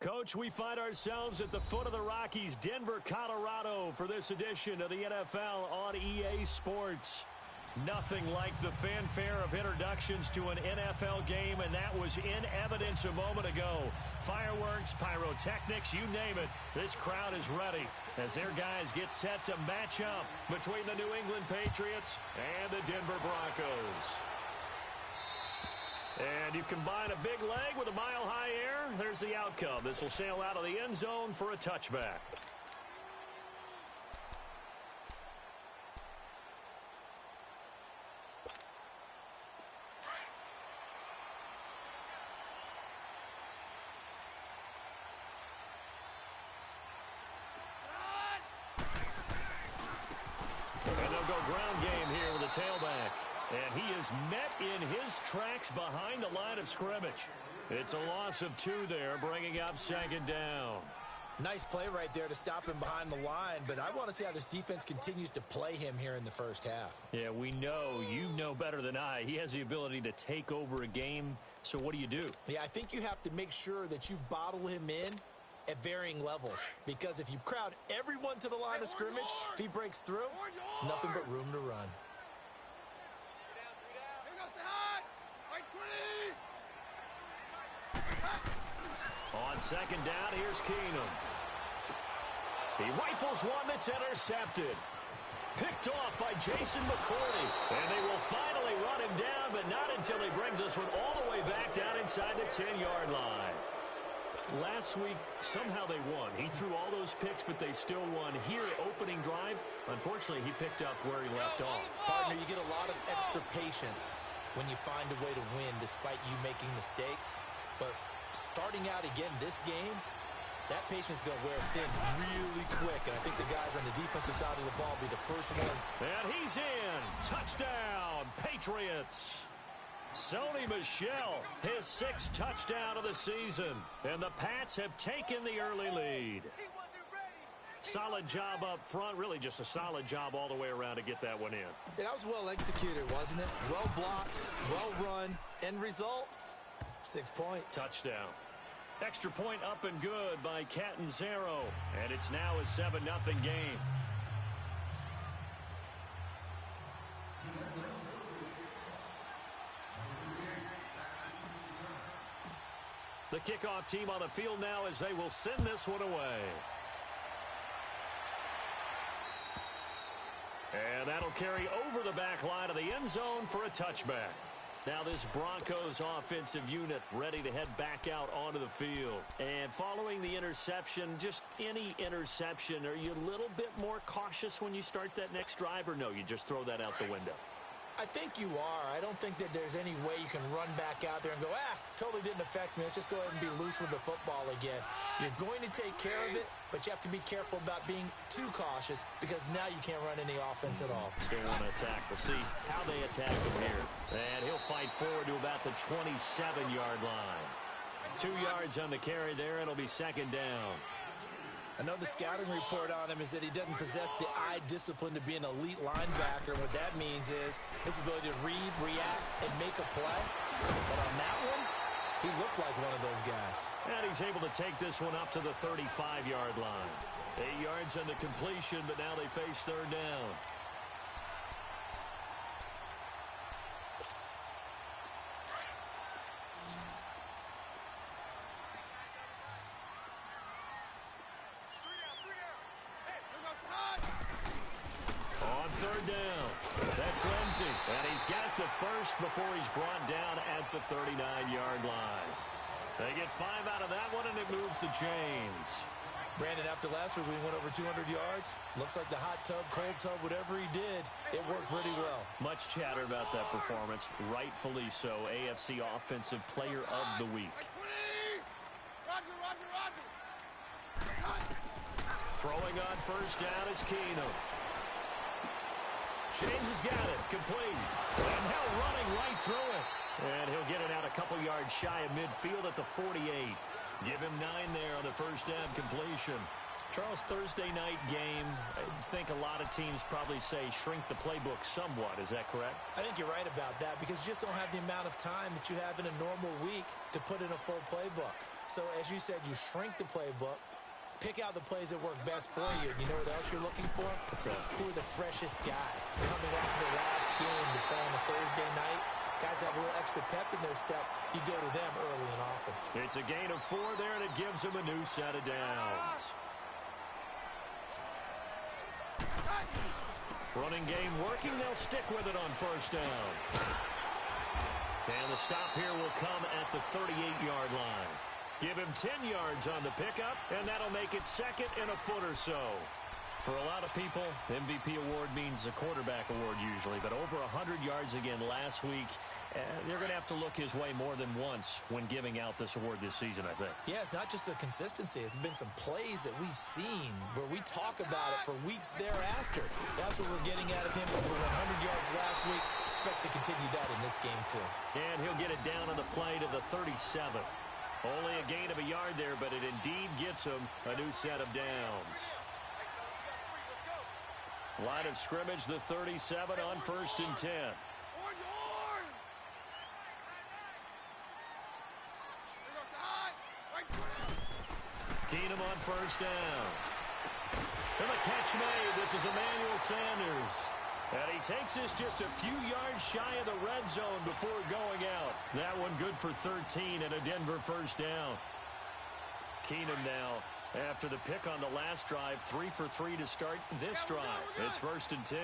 Coach, we find ourselves at the foot of the Rockies, Denver, Colorado, for this edition of the NFL on EA Sports. Nothing like the fanfare of introductions to an NFL game, and that was in evidence a moment ago. Fireworks, pyrotechnics, you name it. This crowd is ready as their guys get set to match up between the New England Patriots and the Denver Broncos. And you combine a big leg with a mile-high air, there's the outcome. This will sail out of the end zone for a touchback. And they'll go ground game here with a tailback. And he is met in his tracks behind the line of scrimmage. It's a loss of 2 there, bringing up second down. Nice play right there to stop him behind the line, but I want to see how this defense continues to play him here in the first half. Yeah, we know, you know better than I, he has the ability to take over a game, so what do you do? Yeah, I think you have to make sure that you bottle him in at varying levels, because if you crowd everyone to the line of scrimmage, if he breaks through, there's nothing but room to run. On second down, here's Keenum. He rifles one that's intercepted. Picked off by Jason McCourty. And they will finally run him down, but not until he brings this one all the way back down inside the 10-yard line. Last week, somehow they won. He threw all those picks, but they still won. Here, opening drive, unfortunately, he picked up where he left off. Partner, you get a lot of extra patience when you find a way to win despite you making mistakes. But starting out again this game, that patience is going to wear thin really quick. And I think the guys on the defensive side of the ball will be the first ones. And he's in. Touchdown, Patriots. Sony Michel, his 6th touchdown of the season. And the Pats have taken the early lead. Solid job up front, really just a solid job all the way around to get that one in. That was well executed, wasn't it? Well blocked, well run. End result, 6 points. Touchdown. Extra point up and good by Catanzaro. And it's now a 7-0 game. The kickoff team on the field now as they will send this one away. And that'll carry over the back line of the end zone for a touchback. Now this Broncos offensive unit ready to head back out onto the field. And following the interception, just any interception, are you a little bit more cautious when you start that next drive, or no, you just throw that out the window? I think you are. I don't think that there's any way you can run back out there and go, totally didn't affect me. Let's just go ahead and be loose with the football again. You're going to take care of it, but you have to be careful about being too cautious because now you can't run any offense at all. Still want to attack. We'll see how they attack him here. And he'll fight forward to about the 27-yard line. 2 yards on the carry there. It'll be second down. I know the scouting report on him is that he doesn't possess the eye discipline to be an elite linebacker. And what that means is his ability to read, react, and make a play. But on that one, he looked like one of those guys. And he's able to take this one up to the 35-yard line. 8 yards on the completion, but now they face third down. Third down. That's Lindsey. And he's got the first before he's brought down at the 39-yard line. They get 5 out of that one, and it moves the chains. Brandon, after last week, we went over 200 yards. Looks like the hot tub, cold tub, whatever he did, it worked pretty well. Much chatter about that performance. Rightfully so. AFC Offensive Player of the Week. Throwing on first down is Keenum. James has got it. Complete. And now running right through it. And he'll get it out a couple yards shy of midfield at the 48. Give him 9 there on the first down completion. Charles, Thursday night game, I think a lot of teams probably say shrink the playbook somewhat. Is that correct? I think you're right about that because you just don't have the amount of time that you have in a normal week to put in a full playbook. So, as you said, you shrink the playbook, pick out the plays that work best for you. You know what else you're looking for? Who are the freshest guys coming off the last game to play on a Thursday night? Guys have a little extra pep in their step. You go to them early and often. It's a gain of 4 there, and it gives them a new set of downs. Running game working. They'll stick with it on first down. And the stop here will come at the 38-yard line. Give him 10 yards on the pickup, and that'll make it second and a foot or so. For a lot of people, MVP award means a quarterback award usually, but over 100 yards again last week, they're going to have to look his way more than once when giving out this award this season, I think. Yeah, it's not just the consistency. It's been some plays that we've seen where we talk about it for weeks thereafter. That's what we're getting out of him. Over 100 yards last week. Expects to continue that in this game, too. And he'll get it down on the play to the 37. Only a gain of a yard there, but it indeed gets him a new set of downs. Line of scrimmage, the 37 on first and 10. Keenum on first down. And the catch made. This is Emmanuel Sanders. And he takes this just a few yards shy of the red zone before going out. That one good for 13 and a Denver first down. Keenum now, after the pick on the last drive, 3 for 3 to start this drive. It's first and 10.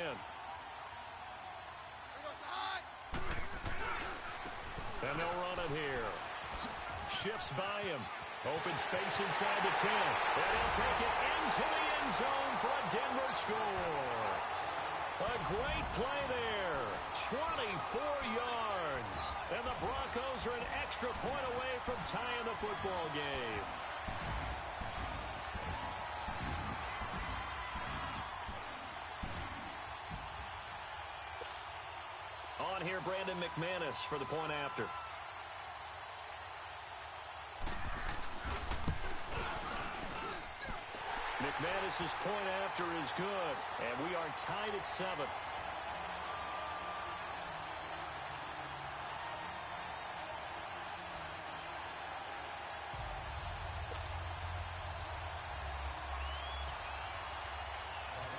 And they'll run it here. Shifts by him. Open space inside the 10. And he'll take it into the end zone for a Denver score. A great play there. 24 yards. And the Broncos are an extra point away from tying the football game. On here, Brandon McManus for the point after. McManus's point after is good, and we are tied at 7.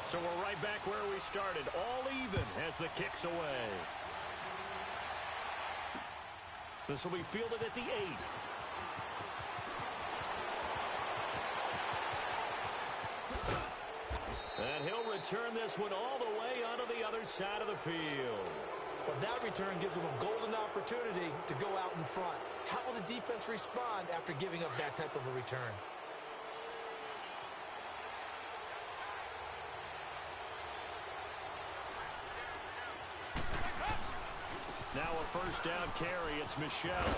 So we're right back where we started, all even as the kick's away. This will be fielded at the 8. And he'll return this one all the way onto the other side of the field. Well, that return gives them a golden opportunity to go out in front. How will the defense respond after giving up that type of a return? Now a first down carry. It's Michelle.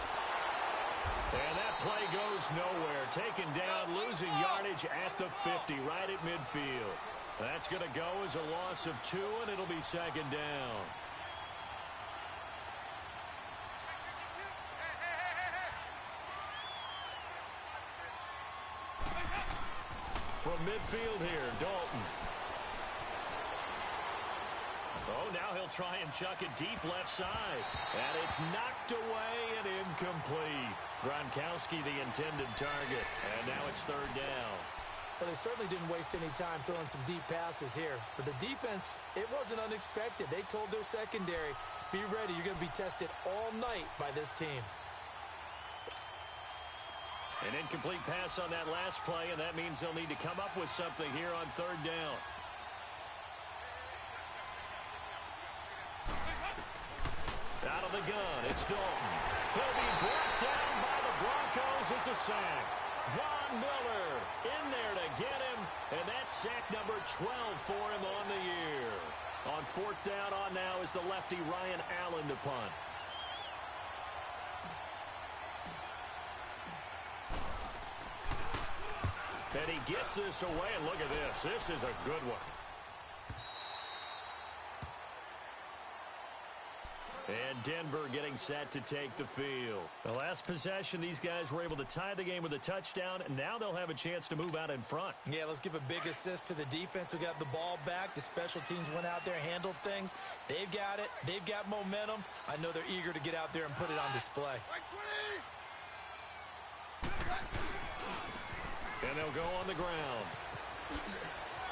And that play goes nowhere. Taken down, losing yardage at the 50, right at midfield. That's going to go as a loss of 2, and it'll be second down. From midfield here, Dalton. Oh, now he'll try and chuck it deep left side. And it's knocked away and incomplete. Gronkowski the intended target. And now it's third down. Well, they certainly didn't waste any time throwing some deep passes here. But the defense, it wasn't unexpected. They told their secondary, be ready. You're going to be tested all night by this team. An incomplete pass on that last play, and that means they'll need to come up with something here on third down. Out of the gun, it's Dalton. He'll be brought down by the Broncos. It's a sack. Von Miller in there to get him, and that's sack number 12 for him on the year. On fourth down on now is the lefty Ryan Allen to punt. And he gets this away, and look at this. This is a good one. And Denver getting set to take the field. The last possession, these guys were able to tie the game with a touchdown, and now they'll have a chance to move out in front. Yeah, let's give a big assist to the defense who got the ball back. The special teams went out there, handled things. They've got it. They've got momentum. I know they're eager to get out there and put it on display. And they'll go on the ground.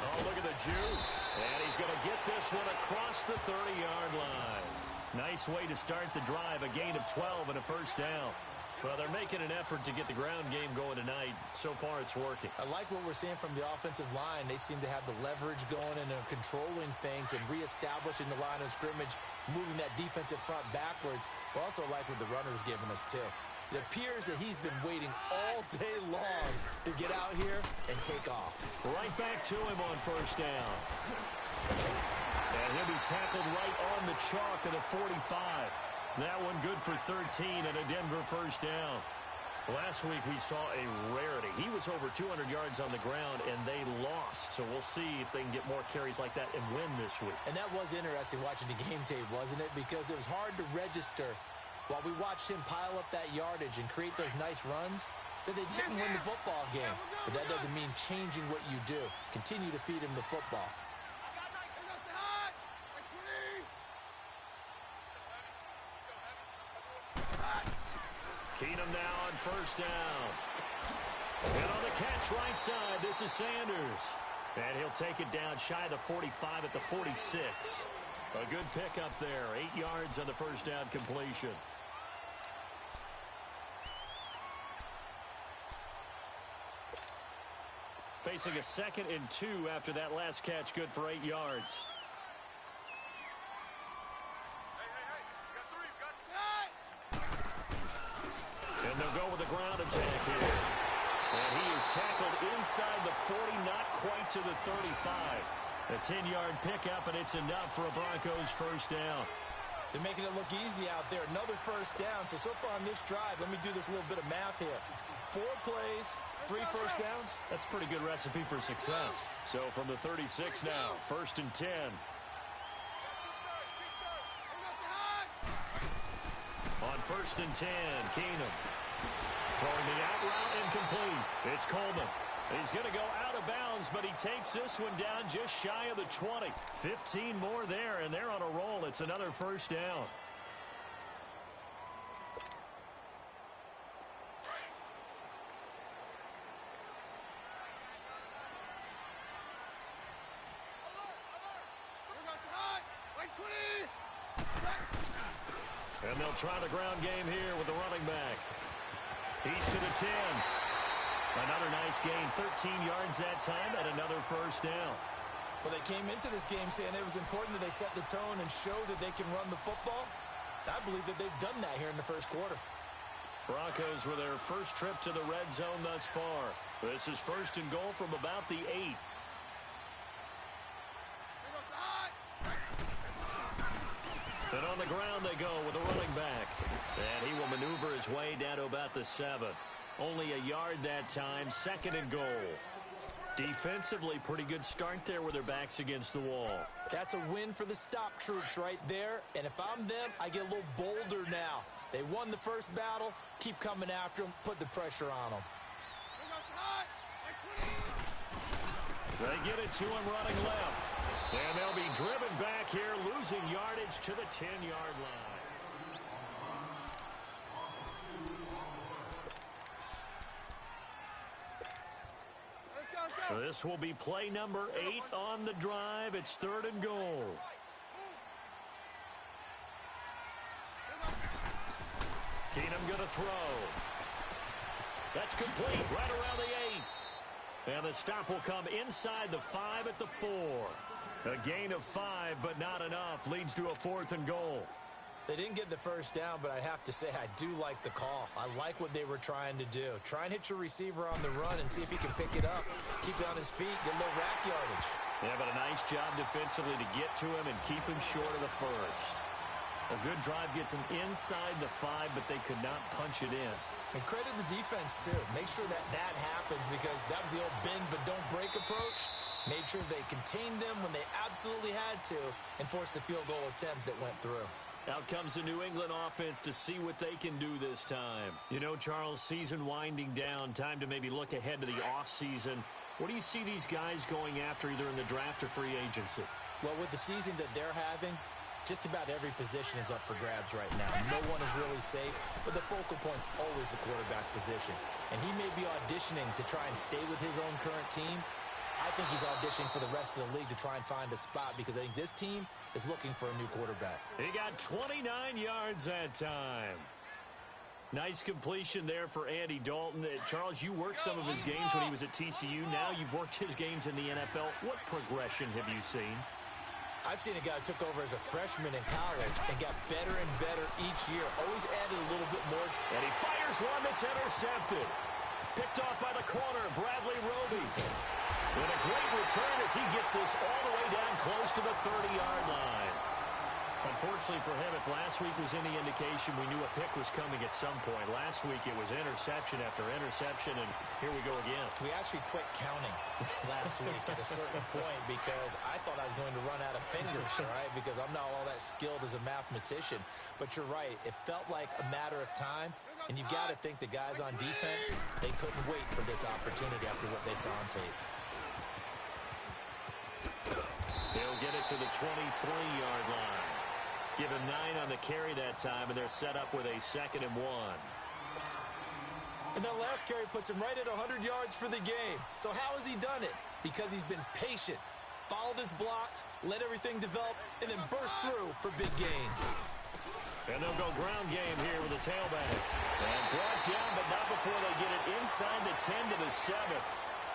Oh, look at the juke. And he's going to get this one across the 30-yard line. Nice way to start the drive, a gain of 12 and a first down. Well, they're making an effort to get the ground game going tonight. So far, it's working. I like what we're seeing from the offensive line. They seem to have the leverage going and are controlling things and reestablishing the line of scrimmage, moving that defensive front backwards. But also like what the runner's giving us, too. It appears that he's been waiting all day long to get out here and take off. Right back to him on first down. And he'll be tackled right on the chalk of the 45. That one good for 13 and a Denver first down. Last week we saw a rarity. He was over 200 yards on the ground, and they lost. So we'll see if they can get more carries like that and win this week. And that was interesting watching the game tape, wasn't it? Because it was hard to register while we watched him pile up that yardage and create those nice runs that they didn't win the football game. But that doesn't mean changing what you do. Continue to feed him the football. Keenum now on first down. And on the catch right side, this is Sanders. And he'll take it down shy of the 45 at the 46. A good pickup there. 8 yards on the first down completion. Facing a 2nd and 2 after that last catch, good for 8 yards. And they'll go with a ground attack here. And he is tackled inside the 40, not quite to the 35. A 10-yard pickup, and it's enough for a Broncos first down. They're making it look easy out there. Another first down. So far on this drive, let me do this little bit of math here. 4 plays, 3 first downs. That's a pretty good recipe for success. So from the 36 now, 1st and 10. On 1st and 10, Keenum. Throwing the out route incomplete. It's Coleman. He's going to go out of bounds, but he takes this one down just shy of the 20. 15 more there, and they're on a roll. It's another first down. And they'll try the ground game here with the running back. He's to the 10. Another nice gain, 13 yards that time, and another first down. Well, they came into this game saying it was important that they set the tone and show that they can run the football. I believe that they've done that here in the first quarter. Broncos with their first trip to the red zone thus far. This is 1st and goal from about the 8. And on the ground they go with a running back. And he will maneuver his way down to about the 7. Only a yard that time, 2nd and goal. Defensively, pretty good start there with their backs against the wall. That's a win for the stop troops right there. And if I'm them, I get a little bolder now. They won the first battle. Keep coming after them. Put the pressure on them. They get it to him running left. And they'll be driven back here, losing yardage to the 10-yard line. This will be play number 8 on the drive. It's 3rd and goal. Keenum going to throw. That's complete right around the 8. And the stop will come inside the 5 at the 4. A gain of 5, but not enough. Leads to a 4th and goal. They didn't get the first down, but I have to say I do like the call. I like what they were trying to do. Try and hit your receiver on the run and see if he can pick it up. Keep it on his feet, get a little rack yardage. Yeah, but a nice job defensively to get to him and keep him short of the first. A good drive gets him inside the 5, but they could not punch it in. And credit the defense, too. Make sure that that happens because that was the old bend but don't break approach. Made sure they contained them when they absolutely had to and forced the field goal attempt that went through. Out comes the New England offense to see what they can do this time. You know, Charles, season winding down, time to maybe look ahead to the offseason. What do you see these guys going after either in the draft or free agency? Well, with the season that they're having, just about every position is up for grabs right now. No one is really safe, but the focal point's always the quarterback position. And he may be auditioning to try and stay with his own current team. I think he's auditioning for the rest of the league to try and find a spot because I think this team is looking for a new quarterback. He got 29 yards that time. Nice completion there for Andy Dalton. Charles, you worked some of his games when he was at TCU. Now you've worked his games in the NFL. What progression have you seen? I've seen a guy who took over as a freshman in college and got better and better each year. Always added a little bit more. And he fires one that's intercepted. Picked off by the corner, Bradley Roby. And a great return as he gets this all the way down close to the 30-yard line. Unfortunately for him, if last week was any indication, we knew a pick was coming at some point. Last week it was interception after interception, and here we go again. We actually quit counting last week at a certain point because I thought I was going to run out of fingers, all right, because I'm not all that skilled as a mathematician. But you're right. It felt like a matter of time, and you got to think the guys on defense, they couldn't wait for this opportunity after what they saw on tape. They'll get it to the 23-yard line. Give him 9 on the carry that time, and they're set up with a 2nd and 1. And that last carry puts him right at 100 yards for the game. So how has he done it? Because he's been patient, followed his blocks, let everything develop, and then burst through for big gains. And they'll go ground game here with the tailback. And brought down, but not before they get it inside the 10 to the 7.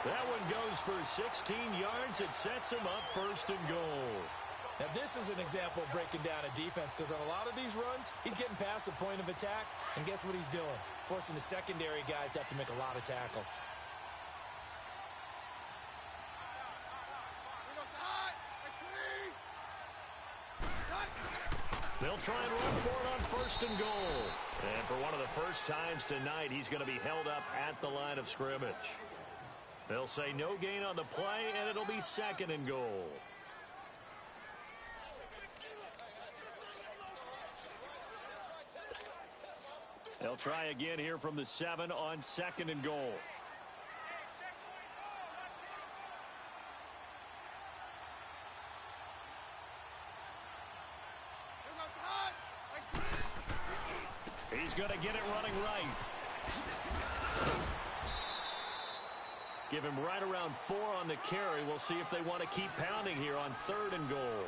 That one goes for 16 yards. It sets him up 1st and goal. Now, this is an example of breaking down a defense because on a lot of these runs, he's getting past the point of attack, and guess what he's doing? Forcing the secondary guys to have to make a lot of tackles. They'll try and run for it on 1st and goal. And for one of the first times tonight, he's going to be held up at the line of scrimmage. They'll say no gain on the play, and it'll be 2nd and goal. They'll try again here from the 7 on 2nd and goal. He's going to get it running right. Give him right around 4 on the carry. We'll see if they want to keep pounding here on 3rd and goal.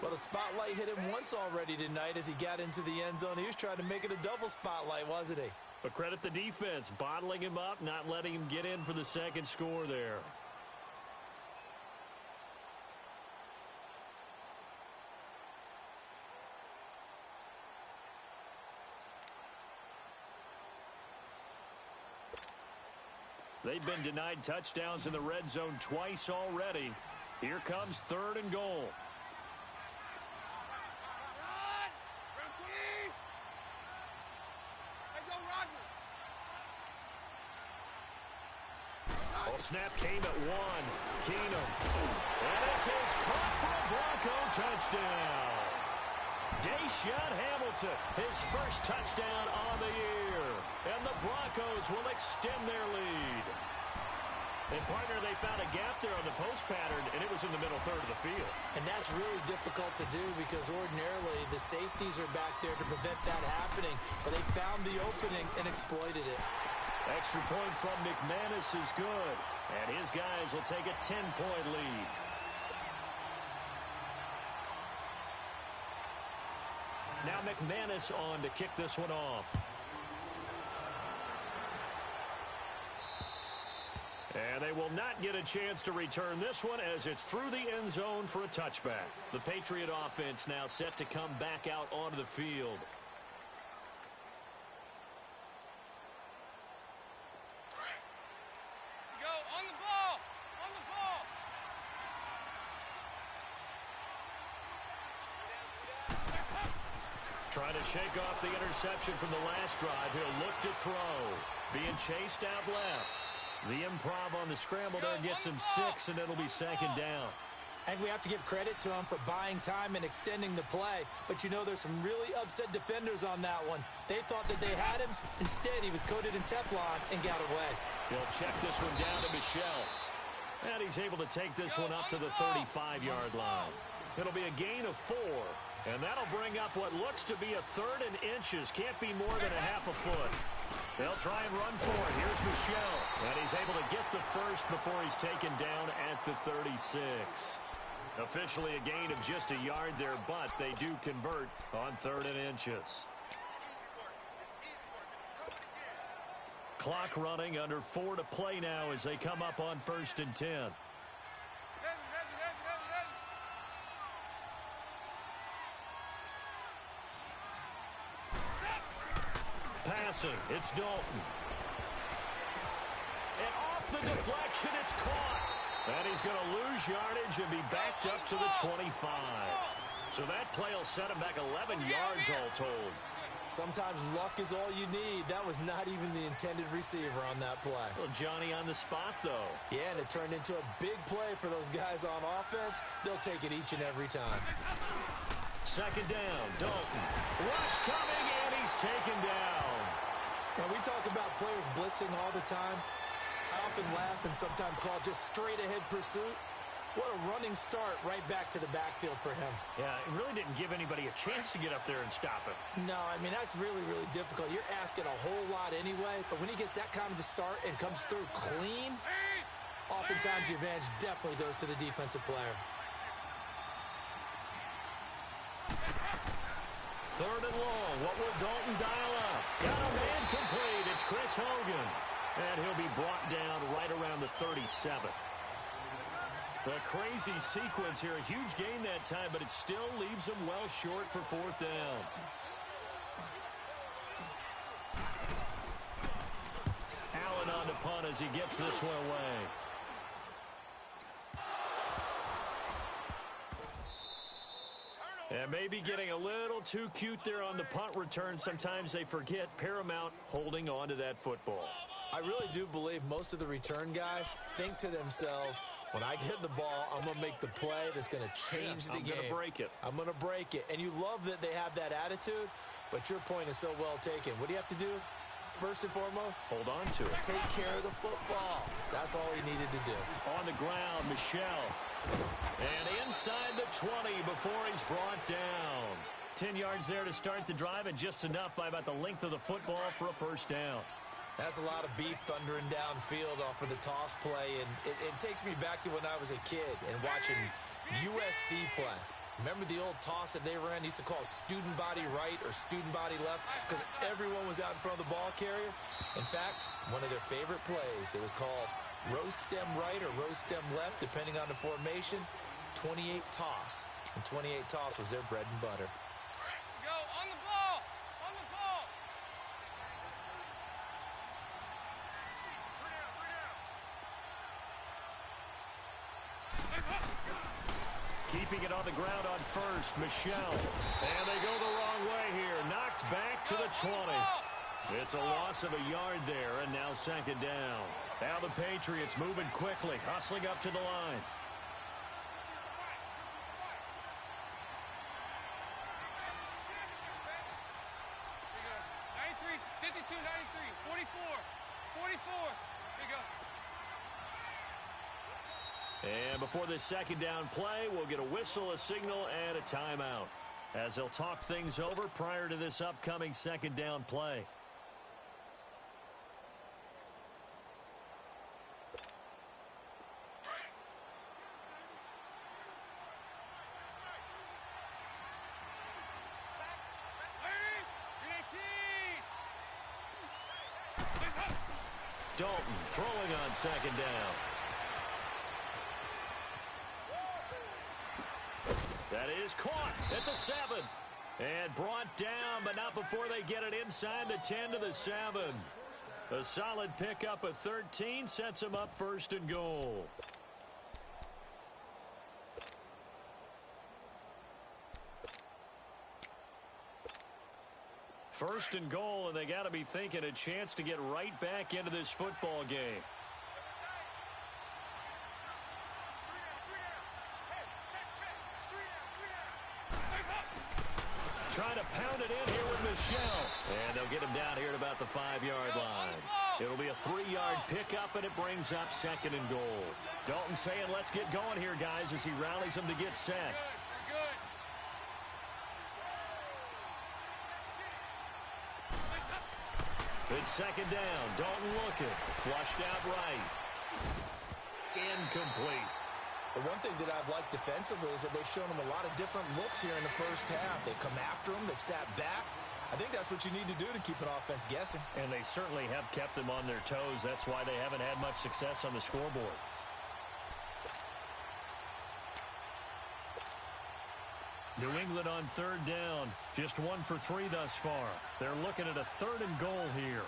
Well, the spotlight hit him once already tonight as he got into the end zone. He was trying to make it a double spotlight, wasn't he? But credit the defense, bottling him up, not letting him get in for the 2nd score there. They've been denied touchdowns in the red zone twice already. Here comes 3rd and goal. Oh, snap came at 1. Keenum. And this is caught for a Bronco touchdown. Deshaun Hamilton, his first touchdown on the year. And the Broncos will extend their lead. And, partner, they found a gap there on the post pattern, and it was in the middle 3rd of the field. And that's really difficult to do because ordinarily the safeties are back there to prevent that happening. But they found the opening and exploited it. Extra point from McManus is good. And his guys will take a 10-point lead. Now McManus on to kick this one off. And they will not get a chance to return this one as it's through the end zone for a touchback. The Patriot offense now set to come back out onto the field. Trying to shake off the interception from the last drive. He'll look to throw. Being chased out left. The improv on the scramble there gets him 6, and it'll be 2nd down. And we have to give credit to him for buying time and extending the play. But, you know, there's some really upset defenders on that one. They thought that they had him. Instead, he was coated in Teflon and got away. He'll check this one down to Michel. And he's able to take this one up to the 35-yard line. It'll be a gain of 4. And that'll bring up what looks to be a 3rd and inches. Can't be more than a half a foot. They'll try and run for it. Here's Michel. And he's able to get the first before he's taken down at the 36. Officially a gain of just a yard there, but they do convert on 3rd and inches. Clock running, under 4 to play now as they come up on 1st and 10. Passing, it's Dalton. And off the deflection, it's caught. And he's going to lose yardage and be backed up to the 25. So that play will set him back 11 yards all told. Sometimes luck is all you need. That was not even the intended receiver on that play. Well, Johnny on the spot, though. Yeah, and it turned into a big play for those guys on offense. They'll take it each and every time. 2nd down, Dalton. Rush coming, and he's taken down. Now, we talk about players blitzing all the time. I often laugh and sometimes call it just straight-ahead pursuit. What a running start right back to the backfield for him. Yeah, it really didn't give anybody a chance to get up there and stop him. No, I mean, that's really, really difficult. You're asking a whole lot anyway, but when he gets that kind of a start and comes through clean, oftentimes the advantage definitely goes to the defensive player. 3rd and long. What will Dalton dial up? Got a man complete. It's Chris Hogan. And he'll be brought down right around the 37. A crazy sequence here. A huge gain that time, but it still leaves him well short for 4th down. Allen on the punt as he gets this one away. And maybe getting a little too cute there on the punt return. Sometimes they forget Paramount holding on to that football. I really do believe most of the return guys think to themselves, when I get the ball, I'm going to make the play that's going to change the game. I'm going to break it. I'm going to break it. And you love that they have that attitude, but your point is so well taken. What do you have to do? First and foremost, hold on to it. Take care of the football. That's all he needed to do. On the ground, Michel. And inside the 20 before he's brought down. 10 yards there to start the drive, and just enough by about the length of the football for a 1st down. That's a lot of beef thundering downfield off of the toss play, and it takes me back to when I was a kid and watching USC play. Remember the old toss that they ran? They used to call student body right or student body left because everyone was out in front of the ball carrier. In fact, one of their favorite plays, it was called rose stem right or rose stem left, depending on the formation, 28 toss. And 28 toss was their bread and butter. Go on the ball! On the ball! Keeping it on the ground on 1st, Michel. And they go the wrong way here. Knocked back to the 20. It's a loss of a yard there, and now 2nd down. Now the Patriots moving quickly, hustling up to the line. And before this 2nd down play, we'll get a whistle, a signal, and a timeout as they'll talk things over prior to this upcoming 2nd down play. Dalton throwing on 2nd down. That is caught at the 7. And brought down, but not before they get it inside the 10 to the 7. A solid pickup of 13 sets them up 1st and goal. First and goal, and they got to be thinking a chance to get right back into this football game. trying to pound it in here with Michelle. And they'll get him down here at about the 5-yard line. It'll be a 3-yard pickup, and it brings up 2nd and goal. Dalton saying, let's get going here, guys, as he rallies them to get set. It's 2nd down. Dalton looking. Flushed out right. Incomplete. The one thing that I've liked defensively is that they've shown them a lot of different looks here in the first half. They've come after them. They've sat back. I think that's what you need to do to keep an offense guessing. And they certainly have kept them on their toes. That's why they haven't had much success on the scoreboard. New England on 3rd down. Just 1 for 3 thus far. They're looking at a 3rd and goal here.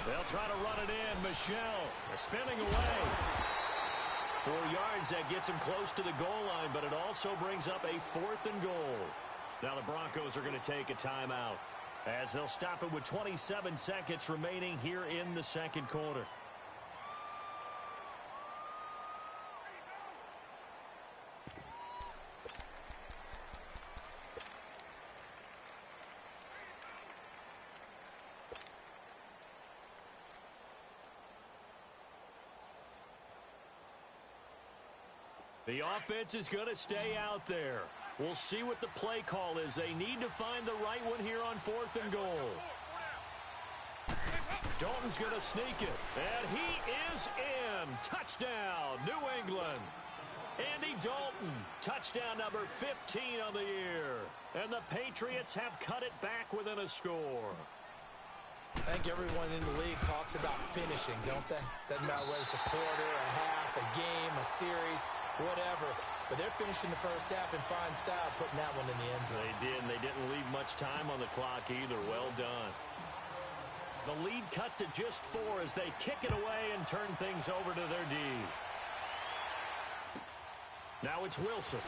They'll try to run it in. Michelle spinning away. 4 yards, that gets him close to the goal line, but it also brings up a 4th and goal. Now the Broncos are going to take a timeout as they'll stop it with 27 seconds remaining here in the 2nd quarter. The offense is going to stay out there. We'll see what the play call is. They need to find the right one here on 4th and goal. Dalton's going to sneak it. And he is in. Touchdown, New England. Andy Dalton, touchdown number 15 on the year. And the Patriots have cut it back within a score. I think everyone in the league talks about finishing, don't they? Doesn't matter whether it's a quarter, a half, a game, a series, whatever. But they're finishing the first half in fine style, putting that one in the end zone. They did, and they didn't leave much time on the clock either. Well done. The lead cut to just 4 as they kick it away and turn things over to their D. Now it's Wilson.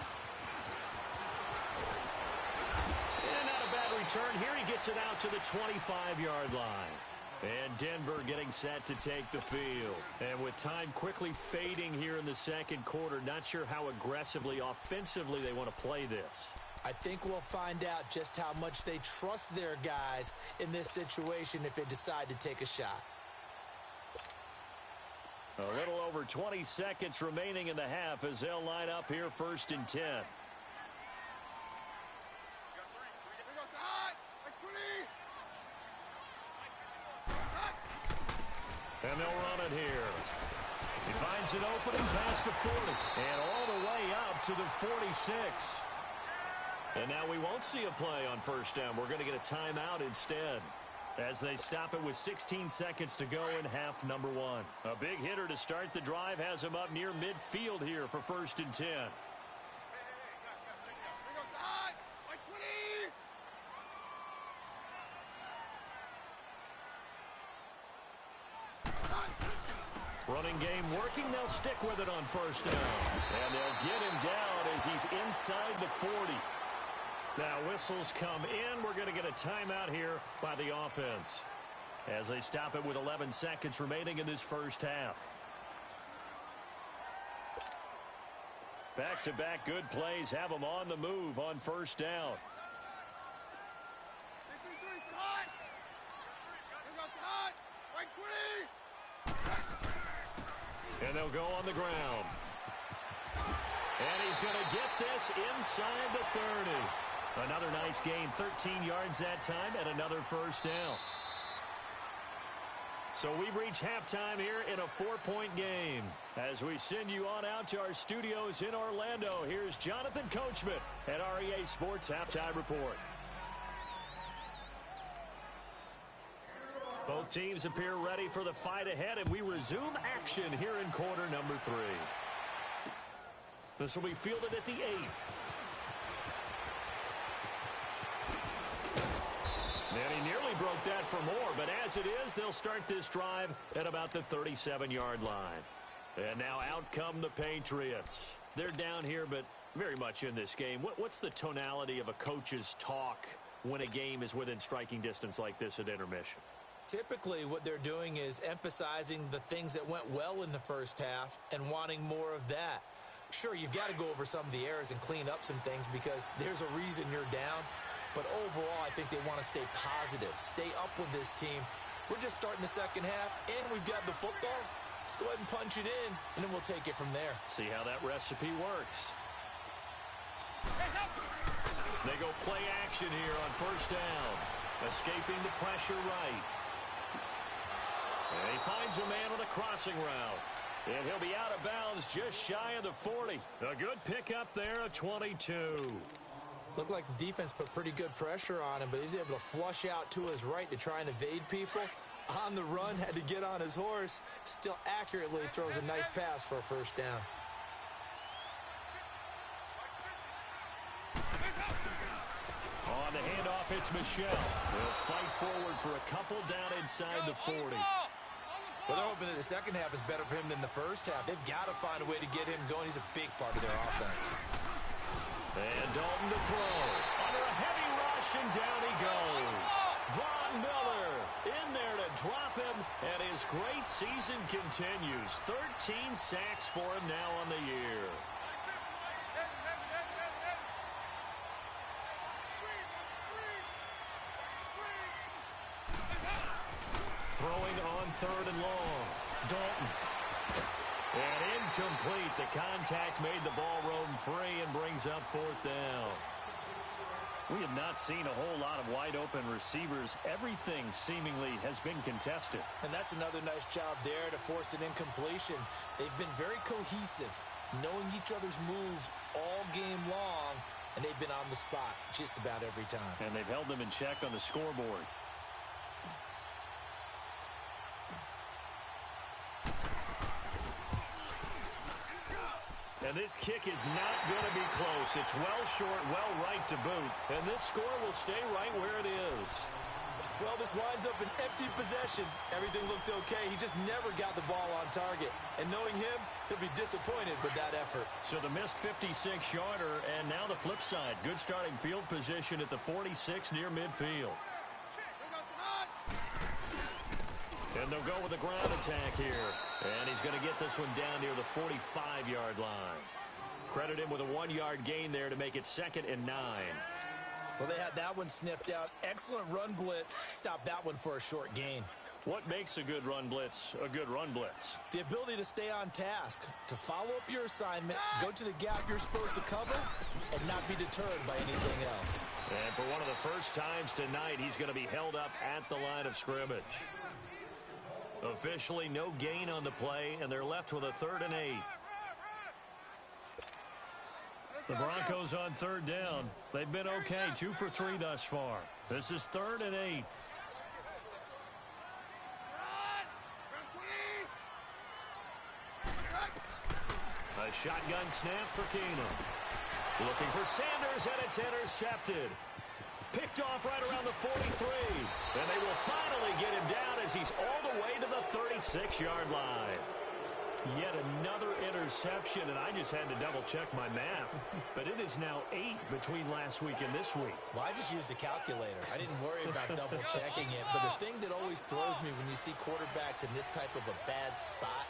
And not a bad return. Here he gets it out to the 25-yard line. And Denver getting set to take the field. And with time quickly fading here in the 2nd quarter, not sure how aggressively, offensively they want to play this. I think we'll find out just how much they trust their guys in this situation if they decide to take a shot. A little over 20 seconds remaining in the half as they'll line up here 1st and 10. And they'll run it here. He finds an opening past the 40 and all the way up to the 46. And now we won't see a play on 1st down. We're going to get a timeout instead as they stop it with 16 seconds to go in half number 1. A big hitter to start the drive has him up near midfield here for 1st and 10. Running game working. They'll stick with it on 1st down. And they'll get him down as he's inside the 40. Now whistles come in. We're going to get a timeout here by the offense as they stop it with 11 seconds remaining in this first half. Back-to-back good plays have them on the move on 1st down. And they'll go on the ground. And he's going to get this inside the 30. Another nice gain, 13 yards that time, and another 1st down. So we've reached halftime here in a 4-point game. As we send you on out to our studios in Orlando, here's Jonathan Coachman at REA Sports Halftime Report. Both teams appear ready for the fight ahead, and we resume action here in quarter number 3. This will be fielded at the 8. And he nearly broke that for more, but as it is, they'll start this drive at about the 37-yard line. And now out come the Patriots. They're down here, but very much in this game. What's the tonality of a coach's talk when a game is within striking distance like this at intermission? Typically, what they're doing is emphasizing the things that went well in the first half and wanting more of that. Sure, you've got to go over some of the errors and clean up some things because there's a reason you're down. But overall, I think they want to stay positive, stay up with this team. We're just starting the second half, and we've got the football. Let's go ahead and punch it in, and then we'll take it from there. See how that recipe works. They go play action here on first down. Escaping the pressure right. And he finds a man on a crossing route. And he'll be out of bounds just shy of the 40. A good pickup there at 22. Looked like the defense put pretty good pressure on him, but he's able to flush out to his right to try and evade people. On the run, had to get on his horse. Still accurately throws a nice pass for a first down. On the handoff, it's Michelle. They'll fight forward for a couple down inside the 40. Well, they're hoping that the second half is better for him than the first half. They've got to find a way to get him going. He's a big part of their offense. And Dalton to throw. Under a heavy rush, and down he goes. Von Miller in there to drop him, and his great season continues. 13 sacks for him now on the year. Throwing on third and long. Dalton. And incomplete. The contact made the ball roam free and brings up fourth down. We have not seen a whole lot of wide-open receivers. Everything seemingly has been contested. And that's another nice job there to force an incompletion. They've been very cohesive, knowing each other's moves all game long, and they've been on the spot just about every time. And they've held them in check on the scoreboard. And this kick is not going to be close. It's well short, well right to boot. And this score will stay right where it is. Well, this winds up an empty possession. Everything looked okay. He just never got the ball on target. And knowing him, he'll be disappointed with that effort. So the missed 56-yarder, and now the flip side. Good starting field position at the 46 near midfield. And they'll go with a ground attack here. And he's going to get this one down near the 45-yard line. Credit him with a 1-yard gain there to make it 2nd and 9. Well, they had that one sniffed out. Excellent run blitz. Stopped that one for a short gain. What makes a good run blitz a good run blitz? The ability to stay on task, to follow up your assignment, go to the gap you're supposed to cover, and not be deterred by anything else. And for one of the first times tonight, he's going to be held up at the line of scrimmage. Officially no gain on the play, and they're left with a 3rd and 8. The Broncos on 3rd down. They've been okay, 2 for 3 thus far. This is 3rd and 8. A shotgun snap for Keenum. Looking for Sanders, and it's intercepted. Picked off right around the 43. And they will finally get him down as he's all the way to the 36-yard line. Yet another interception, and I just had to double-check my math. But it is now 8 between last week and this week. Well, I just used a calculator. I didn't worry about double-checking it. But the thing that always throws me when you see quarterbacks in this type of a bad spot,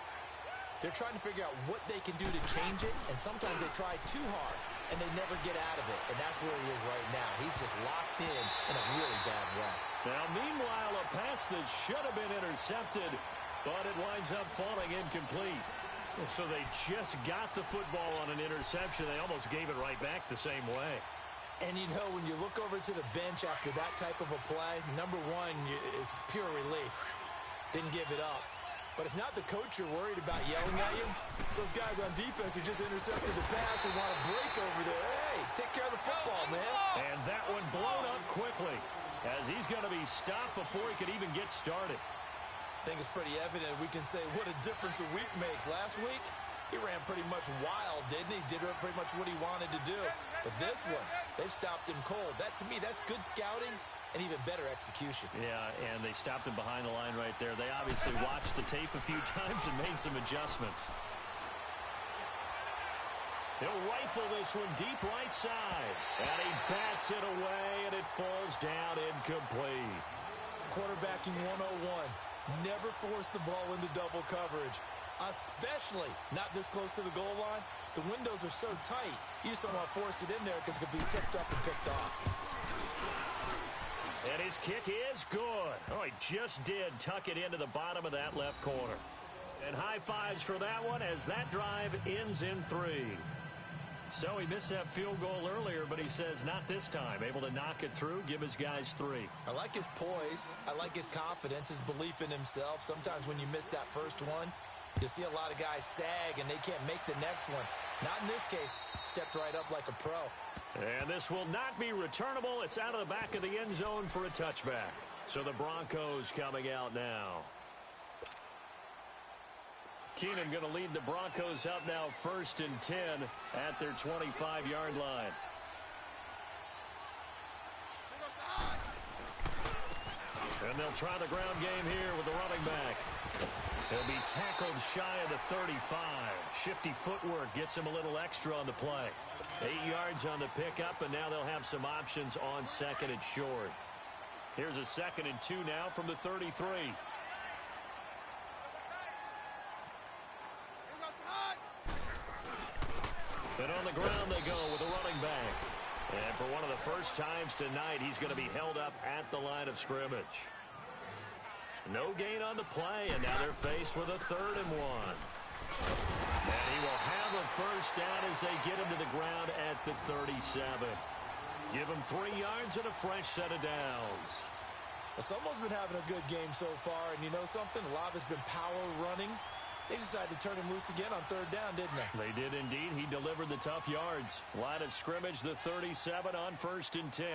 they're trying to figure out what they can do to change it, and sometimes they try too hard, and they never get out of it. And that's where he is right now. He's just locked in a really bad way. Now, meanwhile, a pass that should have been intercepted, but it winds up falling incomplete. So they just got the football on an interception. They almost gave it right back the same way. And, you know, when you look over to the bench after that type of a play, number one is pure relief. Didn't give it up. But it's not the coach you're worried about yelling at you. It's those guys on defense who just intercepted the pass and want to break over there. Hey, take care of the football, man. And that one blown up quickly as he's going to be stopped before he could even get started. I think it's pretty evident. We can say what a difference a week makes. Last week, he ran pretty much wild, didn't he? Did pretty much what he wanted to do. But this one, they've stopped him cold. That, to me, that's good scouting and even better execution. Yeah, and they stopped him behind the line right there. They obviously watched the tape a few times and made some adjustments. He'll rifle this one deep right side. And he bats it away, and it falls down incomplete. Quarterbacking 101. Never force the ball into double coverage. especially not this close to the goal line. The windows are so tight, you just don't want to force it in there because it could be tipped up and picked off. And his kick is good. Oh, he just did tuck it into the bottom of that left corner. And high fives for that one as that drive ends in 3. So he missed that field goal earlier, but he says not this time. Able to knock it through, give his guys 3. I like his poise. I like his confidence, his belief in himself. Sometimes when you miss that first one, you see a lot of guys sag and they can't make the next one. Not in this case. Stepped right up like a pro. And this will not be returnable. It's out of the back of the end zone for a touchback. So the Broncos coming out now. Keenum going to lead the Broncos up now 1st and 10 at their 25-yard line. And they'll try the ground game here with the running back. He'll be tackled shy of the 35. Shifty footwork gets him a little extra on the play. 8 yards on the pickup, and now they'll have some options on 2nd and short. Here's a 2nd and 2 now from the 33. And on the ground they go with the running back. And for one of the first times tonight, he's going to be held up at the line of scrimmage. No gain on the play, and now they're faced with a 3rd and 1. And he will have a first down as they get him to the ground at the 37. Give him 3 yards and a fresh set of downs. Well, someone's been having a good game so far, and you know something? A lot of it's been power running. They decided to turn him loose again on 3rd down, didn't they? They did indeed. He delivered the tough yards. Line of scrimmage, the 37 on 1st and 10.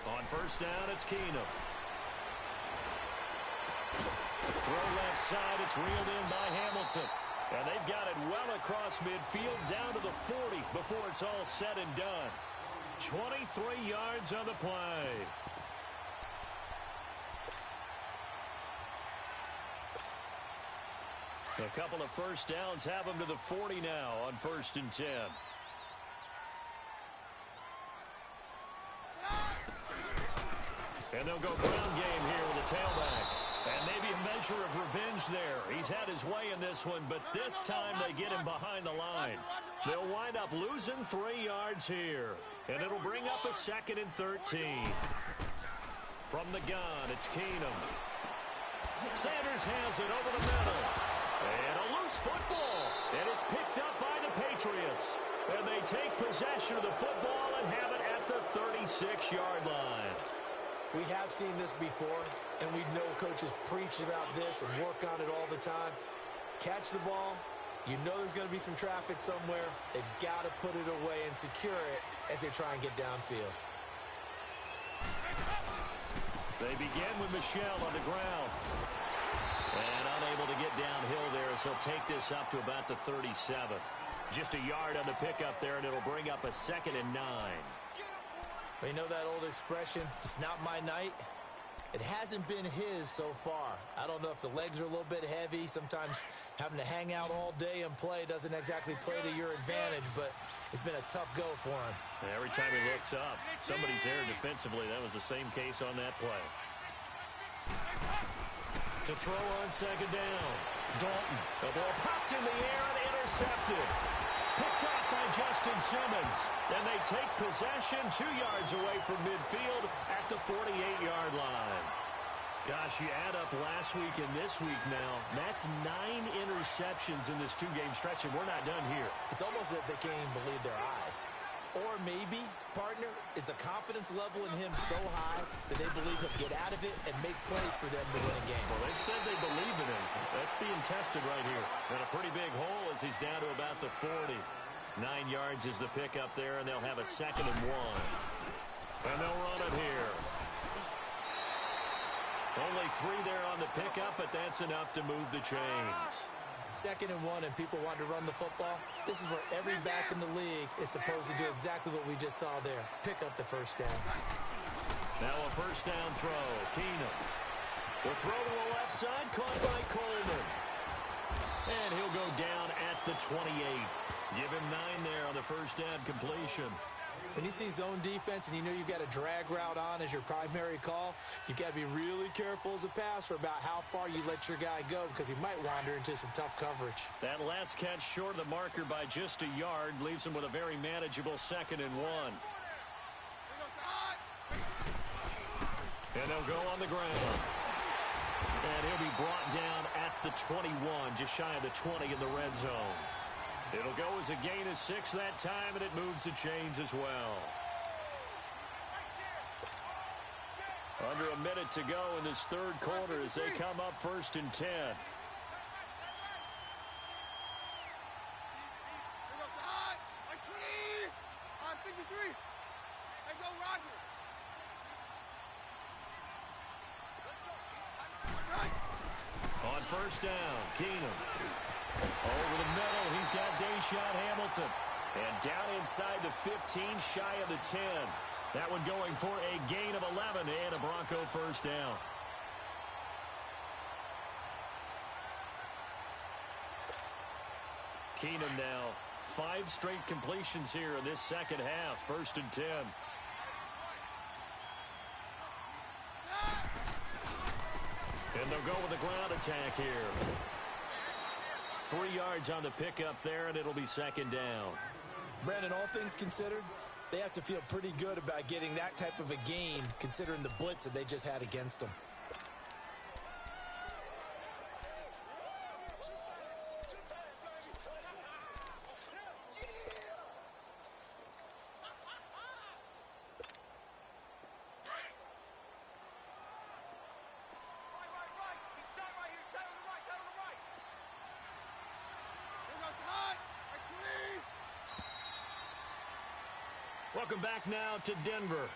On 1st down, it's Keenum. Throw left side, it's reeled in by Hamilton. And they've got it well across midfield down to the 40 before it's all said and done. 23 yards on the play. A couple of first downs have them to the 40 now on 1st and 10. And they'll go ground game here with a tailback. And maybe a measure of revenge there. He's had his way in this one, but this time they get him behind the line. They'll wind up losing 3 yards here. And it'll bring up a 2nd and 13. From the gun, it's Keenum. Sanders has it over the middle. And a loose football. And it's picked up by the Patriots. And they take possession of the football and have it at the 36-yard line. We have seen this before, and we know coaches preach about this and work on it all the time. Catch the ball. You know there's going to be some traffic somewhere. They've got to put it away and secure it as they try and get downfield. They begin with Michel on the ground. And unable to get downhill there, so he'll take this up to about the 37. Just a yard on the pickup there, and it'll bring up a 2nd and 9. You know that old expression, it's not my night? It hasn't been his so far. I don't know if the legs are a little bit heavy. Sometimes having to hang out all day and play doesn't exactly play to your advantage, but it's been a tough go for him. And every time he looks up, somebody's there defensively. That was the same case on that play. To throw on 2nd down. Dalton. The ball popped in the air and intercepted. Picked up by Justin Simmons. And they take possession 2 yards away from midfield at the 48-yard line. Gosh, you add up last week and this week now. That's 9 interceptions in this 2-game stretch, and we're not done here. It's almost as if they can't even believe their eyes. Or maybe, partner, is the confidence level in him so high that they believe he'll get out of it and make plays for them to win a game. Well, they've said they believe in him. That's being tested right here. And a pretty big hole as he's down to about the 40. 9 yards is the pickup there, and they'll have a 2nd and 1. And they'll run it here. Only 3 there on the pickup, but that's enough to move the chains. 2nd and 1 and people want to run the football. This is where every back in the league is supposed to do exactly what we just saw there. Pick up the first down. Now a first down throw. Keenum. The throw to the left side, caught by Coleman. And he'll go down at the 28. Give him 9 there on the first down completion. When you see zone defense and you know you've got a drag route on as your primary call, you've got to be really careful as a passer about how far you let your guy go because he might wander into some tough coverage. That last catch short of the marker by just a yard leaves him with a very manageable 2nd and 1. And they'll go on the ground. And he'll be brought down at the 21, just shy of the 20 in the red zone. It'll go as a gain of 6 that time, and it moves the chains as well. Under a minute to go in this third quarter as they come up 1st and 10. On first down, Keenum. Over the middle, he's got Deshaun Hamilton. And down inside the 15, shy of the 10. That one going for a gain of 11 and a Bronco first down. Keenum now, 5 straight completions here in this second half. 1st and 10. And they'll go with the ground attack here. 3 yards on the pickup there, and it'll be 2nd down. Brandon, all things considered, they have to feel pretty good about getting that type of a gain considering the blitz that they just had against them. Welcome back now to Denver.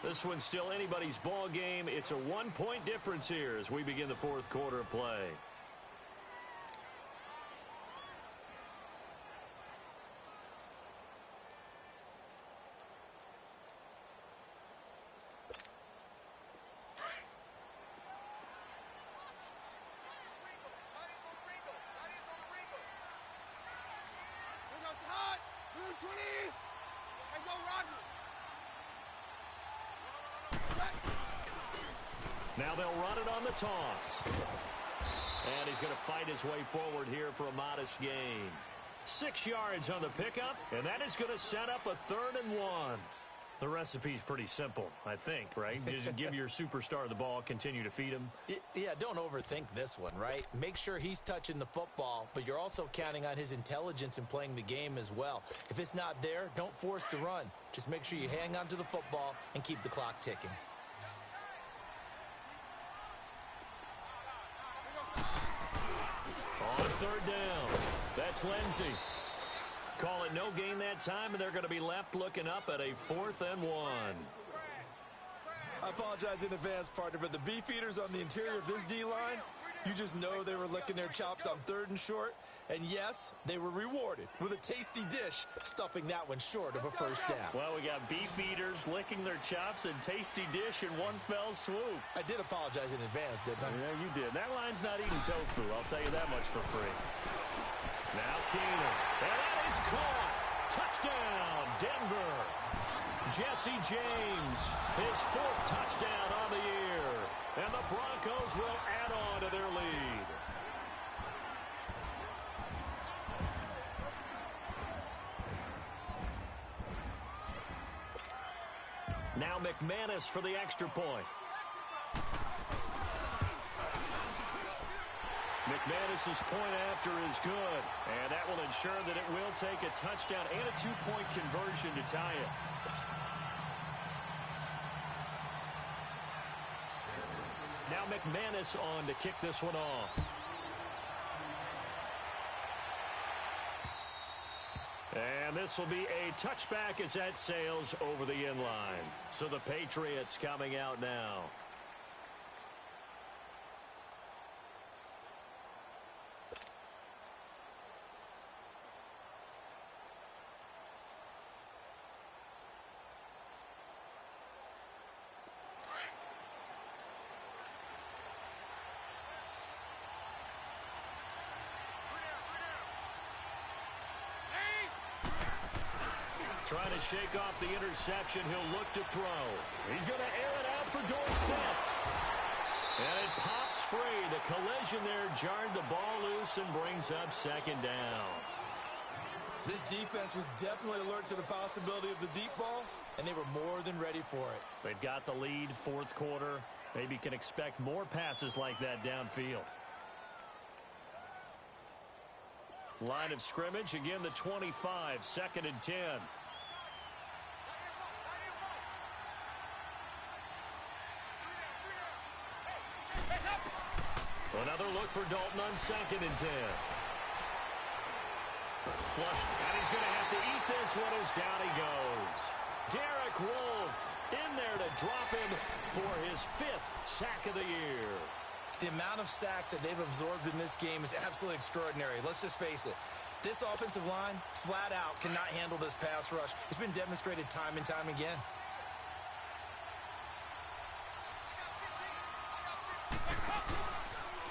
This one's still anybody's ball game. It's a 1-point difference here as we begin the 4th quarter of play. Now they'll run it on the toss. And he's going to fight his way forward here for a modest gain. 6 yards on the pickup, and that is going to set up a 3rd and 1. The recipe's pretty simple, I think, right? Just give your superstar the ball, continue to feed him. Yeah, don't overthink this one, right? Make sure he's touching the football, but you're also counting on his intelligence in playing the game as well. If it's not there, don't force the run. Just make sure you hang on to the football and keep the clock ticking. On 3rd down, that's Lindsey. Call it no gain that time, and they're going to be left looking up at a 4th and 1. I apologize in advance, partner, but the beefeaters on the interior of this D-line, you just know they were licking their chops on 3rd and short. And yes, they were rewarded with a tasty dish, stuffing that one short of a first down. Well, we got beefeaters licking their chops and tasty dish in one fell swoop. I did apologize in advance, didn't I? Yeah, you did. That line's not eating tofu, I'll tell you that much for free. Now Keenum, and that is caught. Touchdown, Denver. Jesse James, his 4th touchdown on the year. And the Broncos will add on to their lead. Now McManus for the extra point. McManus's point after is good, and that will ensure that it will take a touchdown and a 2-point conversion to tie it. Now McManus on to kick this one off. And this will be a touchback as that sails over the end line. So the Patriots coming out now. Trying to shake off the interception. He'll look to throw. He's going to air it out for Dorsett. And it pops free. The collision there jarred the ball loose and brings up second down. This defense was definitely alert to the possibility of the deep ball, and they were more than ready for it. They've got the lead, fourth quarter. Maybe can expect more passes like that downfield. Line of scrimmage, again the 25, 2nd and 10. Another look for Dalton on 2nd and 10. Flush, and he's going to have to eat this one as down he goes. Derek Wolfe in there to drop him for his 5th sack of the year. The amount of sacks that they've absorbed in this game is absolutely extraordinary. Let's just face it. This offensive line, flat out, cannot handle this pass rush. It's been demonstrated time and time again.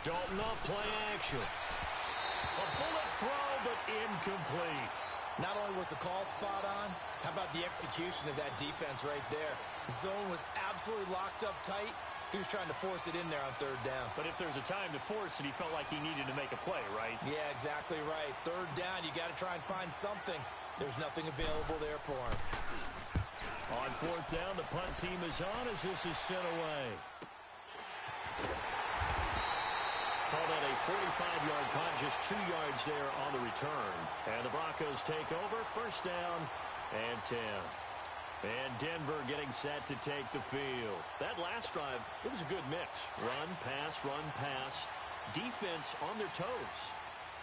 Dalton off play action. A bullet throw, but incomplete. Not only was the call spot on, how about the execution of that defense right there? Zone was absolutely locked up tight. He was trying to force it in there on 3rd down. But if there's a time to force it, he felt like he needed to make a play, right? Yeah, exactly right. 3rd down, you got to try and find something. There's nothing available there for him. On 4th down, the punt team is on as this is sent away. Called out a 45-yard punt, just 2 yards there on the return. And the Broncos take over, 1st down and 10. And Denver getting set to take the field. That last drive, it was a good mix. Run, pass, defense on their toes.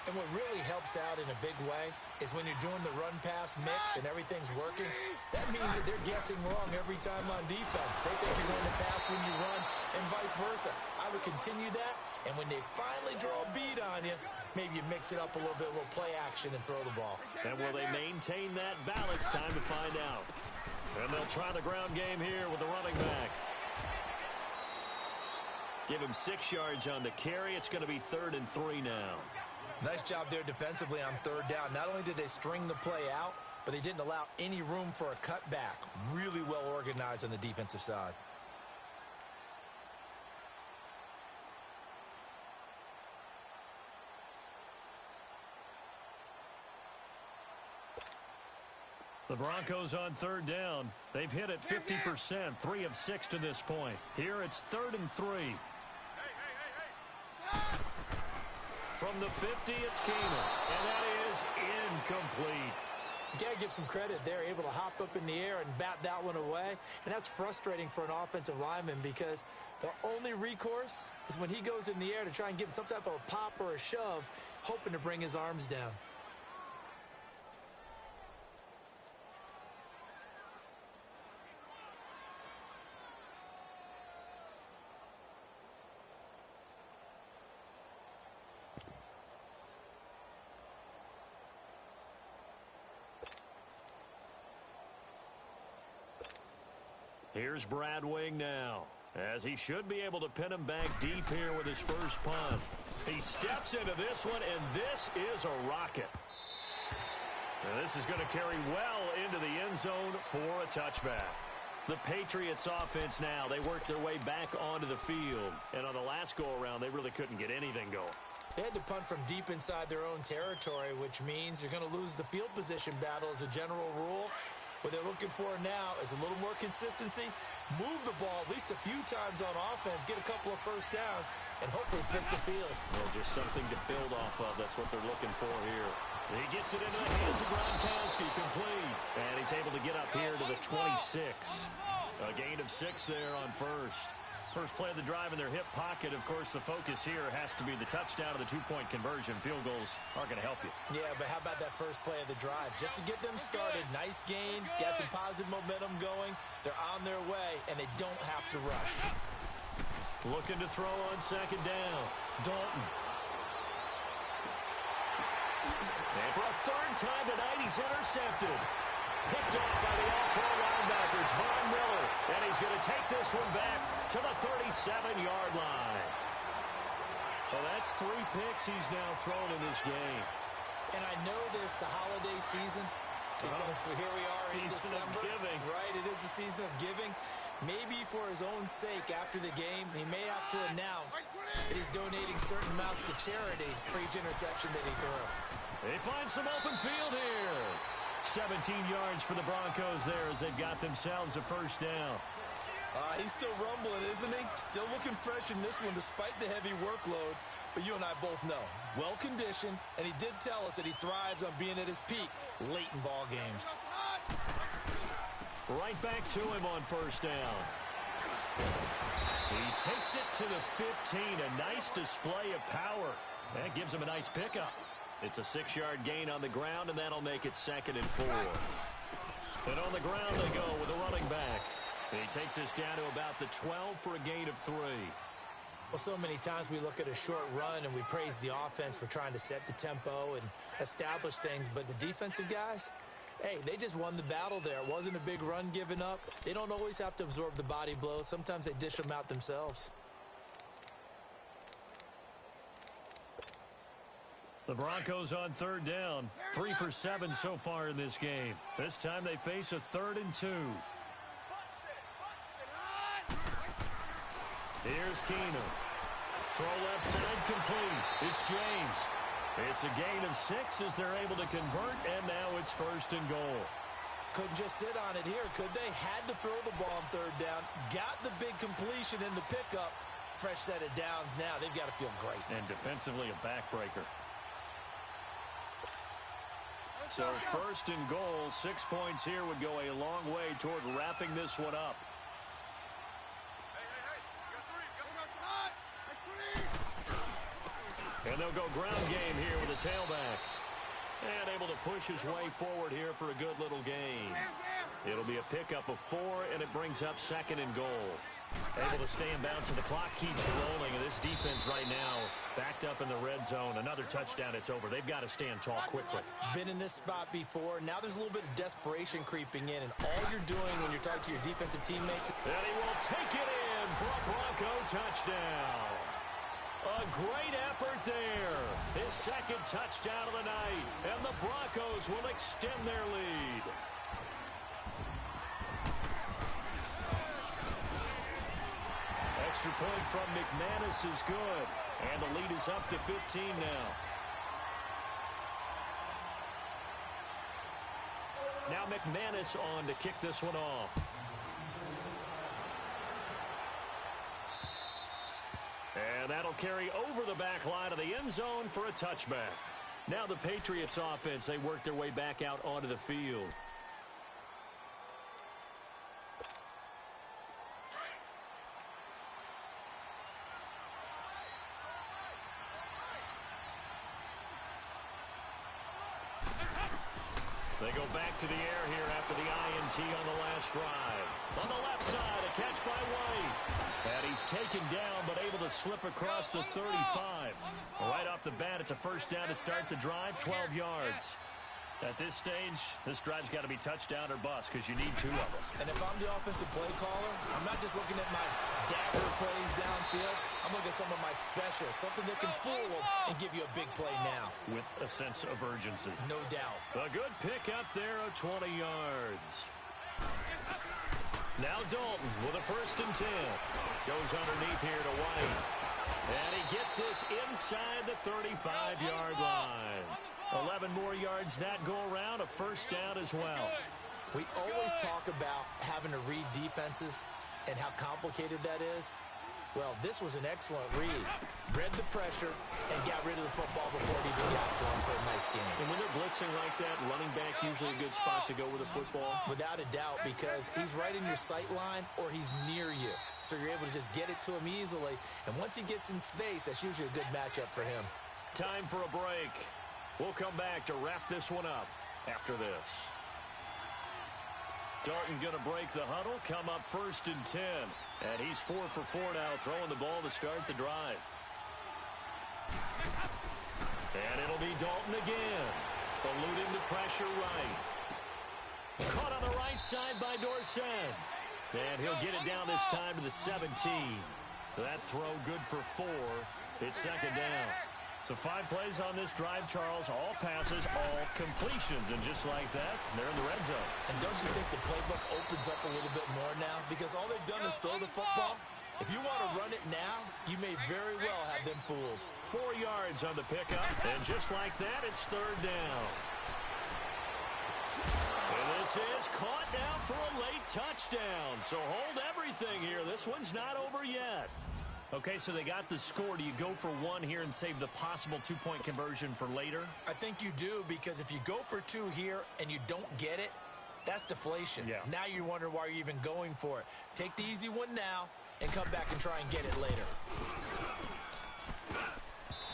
And what really helps out in a big way is when you're doing the run-pass mix and everything's working, that means that they're guessing wrong every time on defense. They think you're going to pass when you run and vice versa. I would continue that, and when they finally draw a bead on you, maybe you mix it up a little bit, a little play action, and throw the ball. And will they maintain that balance? Time to find out. And they'll try the ground game here with the running back. Give him 6 yards on the carry. It's going to be 3rd and 3 now. Nice job there defensively on 3rd down. Not only did they string the play out, but they didn't allow any room for a cutback. Really well organized on the defensive side. The Broncos on 3rd down. They've hit it 50%, 3 of 6 to this point. Here it's 3rd and 3. From the 50, it's Keenum, and that is incomplete. You got to give some credit. They're able to hop up in the air and bat that one away, and that's frustrating for an offensive lineman because the only recourse is when he goes in the air to try and give some type of a pop or a shove, hoping to bring his arms down. Here's Brad Wing now, as he should be able to pin him back deep here with his first punt. He steps into this one, and this is a rocket. And this is going to carry well into the end zone for a touchback. The Patriots offense now, they work their way back onto the field. And on the last go-around, they really couldn't get anything going. They had to punt from deep inside their own territory, which means you're going to lose the field position battle as a general rule. What they're looking for now is a little more consistency, move the ball at least a few times on offense, get a couple of first downs, and hopefully flip the field. Well, just something to build off of. That's what they're looking for here. He gets it into the hands of Gronkowski, complete. And he's able to get up here to the 26. A gain of 6 there on first. First play of the drive in their hip pocket. Of course, the focus here has to be the touchdown of the 2-point conversion. Field goals aren't going to help you. Yeah, but how about that first play of the drive? Just to get them started, nice gain, got some positive momentum going. They're on their way, and they don't have to rush. Looking to throw on 2nd down. Dalton. And for a 3rd time tonight, he's intercepted. Picked off by the all-pro linebackers, Von Miller. And he's going to take this one back to the 37-yard line. Well, that's 3 picks he's now thrown in this game. And I know this, the holiday season, Because here we are in Season December. of giving. Right, it is the season of giving. Maybe for his own sake after the game, he may have to announce that he's donating certain amounts to charity for each interception that he threw. They find some open field here. 17 yards for the Broncos there as they've got themselves a first down. He's still rumbling, isn't he? Still looking fresh in this one despite the heavy workload. But you and I both know, well-conditioned, and he did tell us that he thrives on being at his peak late in ball games. Right back to him on first down. He takes it to the 15. A nice display of power. That gives him a nice pickup. It's a 6-yard gain on the ground, and that'll make it 2nd and 4. And on the ground they go with a running back. He takes us down to about the 12 for a gain of 3. Well, so many times we look at a short run and we praise the offense for trying to set the tempo and establish things, but the defensive guys, hey, they just won the battle there. It wasn't a big run given up. They don't always have to absorb the body blows. Sometimes they dish them out themselves. The Broncos on 3rd down. 3 for 7 so far in this game. This time they face a 3rd and 2. Here's Keenum. Throw left side complete. It's James. It's a gain of 6 as they're able to convert, and now it's 1st and goal. Couldn't just sit on it here, could they? Had to throw the ball on 3rd down. Got the big completion in the pickup. Fresh set of downs now. They've got to feel great. And defensively a backbreaker. So 1st and goal, 6 points here would go a long way toward wrapping this one up. And they'll go ground game here with a tailback. And able to push his way forward here for a good little gain. It'll be a pickup of 4, and it brings up 2nd and goal. Able to stay in bounds, and the clock keeps rolling. And this defense right now backed up in the red zone. Another touchdown, it's over. They've got to stand tall quickly. Been in this spot before. Now there's a little bit of desperation creeping in, and all you're doing when you're talking to your defensive teammates. And he will take it in for a Bronco touchdown. A great effort there. His 2nd touchdown of the night. And the Broncos will extend their lead. Extra point from McManus is good. And the lead is up to 15 now. Now McManus on to kick this one off. And that'll carry over the back line of the end zone for a touchback. Now the Patriots offense, they work their way back out onto the field. They go back to the air here after the INT on the last drive. On the left side, a catch by White. And he's taken down, but able to slip across the 35. Right off the bat, it's a first down to start the drive, 12 yards. At this stage, this drive's got to be touchdown or bust because you need 2 of them. And if I'm the offensive play caller, I'm not just looking at my dagger plays downfield. I'm looking at some of my specials, something that can fool them and give you a big play now. With a sense of urgency. No doubt. A good pick up there of 20 yards. Now Dalton with a 1st and 10. Goes underneath here to White. And he gets this inside the 35-yard line. 11 more yards that go around, a first down as well. We always talk about having to read defenses and how complicated that is. Well, this was an excellent read. Read the pressure and got rid of the football before it even got to him for a nice game. And when they're blitzing like that, running back usually a good spot to go with the football. Without a doubt, because he's right in your sight line or he's near you. So you're able to just get it to him easily. And once he gets in space, that's usually a good matchup for him. Time for a break. We'll come back to wrap this one up after this. Dalton going to break the huddle, come up 1st and 10. And he's 4 for 4 now, throwing the ball to start the drive. And it'll be Dalton again. Eluding the pressure right. Caught on the right side by Dorsett. And he'll get it down this time to the 17. That throw good for 4. It's 2nd down. So 5 plays on this drive, Charles. All passes, all completions. And just like that, they're in the red zone. And don't you think the playbook opens up a little bit more now? Because all they've done is throw the football. If you want to run it now, you may very well have them fooled. 4 yards on the pickup. And just like that, it's 3rd down. And this is caught now for a late touchdown. So hold everything here. This one's not over yet. Okay, so they got the score. Do you go for 1 here and save the possible 2-point conversion for later? I think you do, because if you go for 2 here and you don't get it, that's deflation. Yeah. Now you wonder why you're even going for it. Take the easy one now and come back and try and get it later.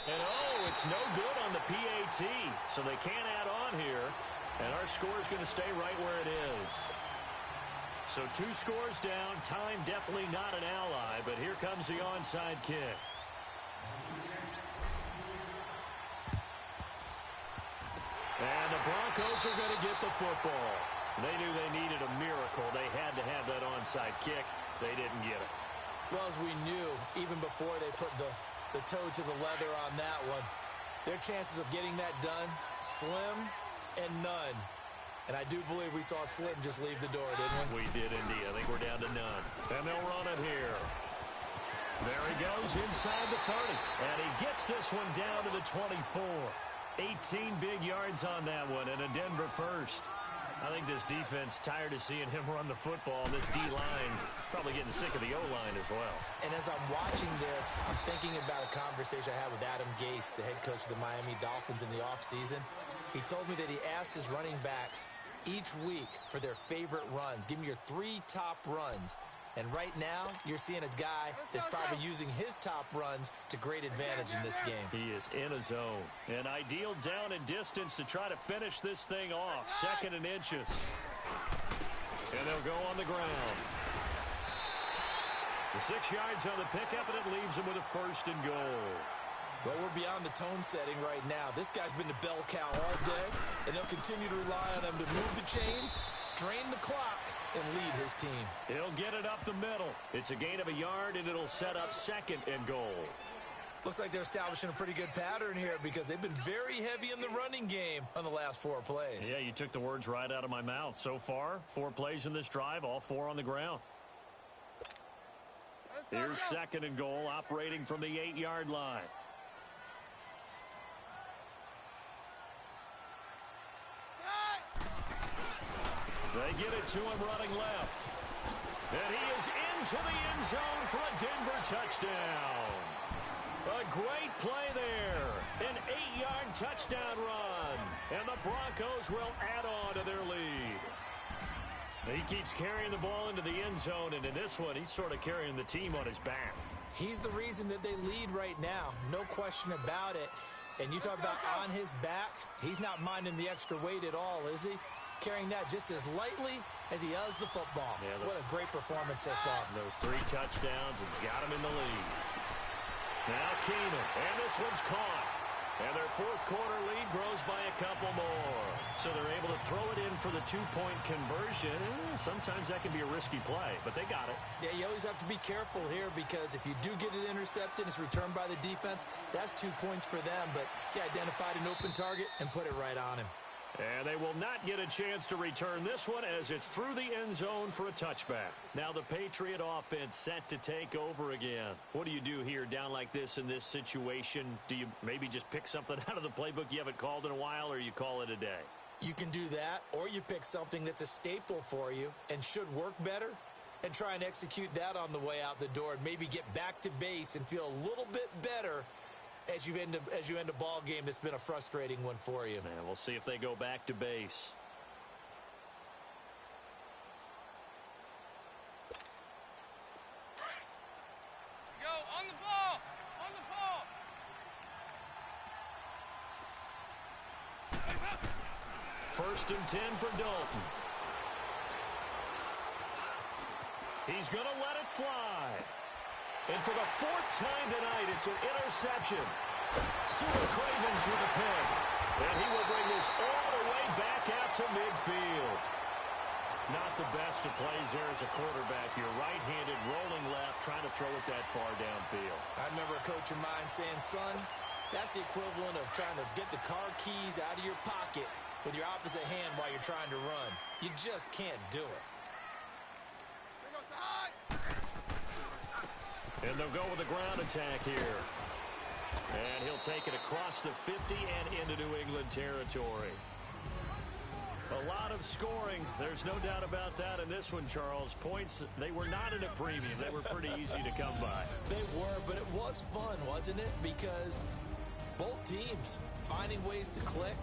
And it's no good on the PAT. So they can't add on here. And our score is going to stay right where it is. So 2 scores down. Time definitely not an ally, but here comes the onside kick. And the Broncos are going to get the football. They knew they needed a miracle. They had to have that onside kick. They didn't get it. Well, as we knew, even before they put the toe to the leather on that one, their chances of getting that done, slim and none. And I do believe we saw Slim just leave the door, didn't we? We did indeed. I think we're down to none. And they'll run it here. There he goes inside the 30. And he gets this one down to the 24. 18 big yards on that one and a Denver first. I think this defense tired of seeing him run the football. This D-line probably getting sick of the O-line as well. And as I'm watching this, I'm thinking about a conversation I had with Adam Gase, the head coach of the Miami Dolphins in the offseason. He told me that he asked his running backs each week for their favorite runs. Give me your 3 top runs. And right now, you're seeing a guy that's probably using his top runs to great advantage in this game. He is in a zone. An ideal down and distance to try to finish this thing off. 2nd and inches. And they'll go on the ground. The 6 yards on the pickup, and it leaves them with a 1st and goal. Well, we're beyond the tone setting right now. This guy's been the bell cow all day, and they'll continue to rely on him to move the chains, drain the clock, and lead his team. He'll get it up the middle. It's a gain of a yard, and it'll set up 2nd and goal. Looks like they're establishing a pretty good pattern here because they've been very heavy in the running game on the last 4 plays. Yeah, you took the words right out of my mouth. So far, 4 plays in this drive, all 4 on the ground. Here's 2nd and goal, operating from the 8-yard line. They get it to him running left. And he is into the end zone for a Denver touchdown. A great play there. An 8-yard touchdown run. And the Broncos will add on to their lead. He keeps carrying the ball into the end zone, and in this one, he's sort of carrying the team on his back. He's the reason that they lead right now. No question about it. And you talk about on his back, he's not minding the extra weight at all, is he? Carrying that just as lightly as he does the football. Yeah, what a great performance so far. Those 3 touchdowns has got him in the lead. Now Keenan, and this one's caught. And their 4th quarter lead grows by a couple more. So they're able to throw it in for the 2-point conversion. Sometimes that can be a risky play, but they got it. Yeah, you always have to be careful here because if you do get it intercepted, it's returned by the defense, that's 2 points for them. But he identified an open target and put it right on him. And they will not get a chance to return this one as it's through the end zone for a touchback. Now the Patriot offense set to take over again. What do you do here down like this in this situation? Do you maybe just pick something out of the playbook you haven't called in a while, or you call it a day? You can do that, or you pick something that's a staple for you and should work better and try and execute that on the way out the door and maybe get back to base and feel a little bit better as you end a ball game that's been a frustrating one for you. And we'll see if they go back to base. Go on the ball. On the ball. First and 10 for Dalton. He's going to let it fly. And for the 4th time tonight, it's an interception. Super Cravens with a pick. And he will bring this all the way back out to midfield. Not the best of plays there as a quarterback. You're right-handed, rolling left, trying to throw it that far downfield. I remember a coach of mine saying, son, That's the equivalent of trying to get the car keys out of your pocket with your opposite hand while you're trying to run. You just can't do it. And they'll go with the ground attack here. And he'll take it across the 50 and into New England territory. A lot of scoring. There's no doubt about that in this one, Charles. Points, they were not in a premium. They were pretty easy to come by. They were, but it was fun, wasn't it? Because both teams finding ways to click.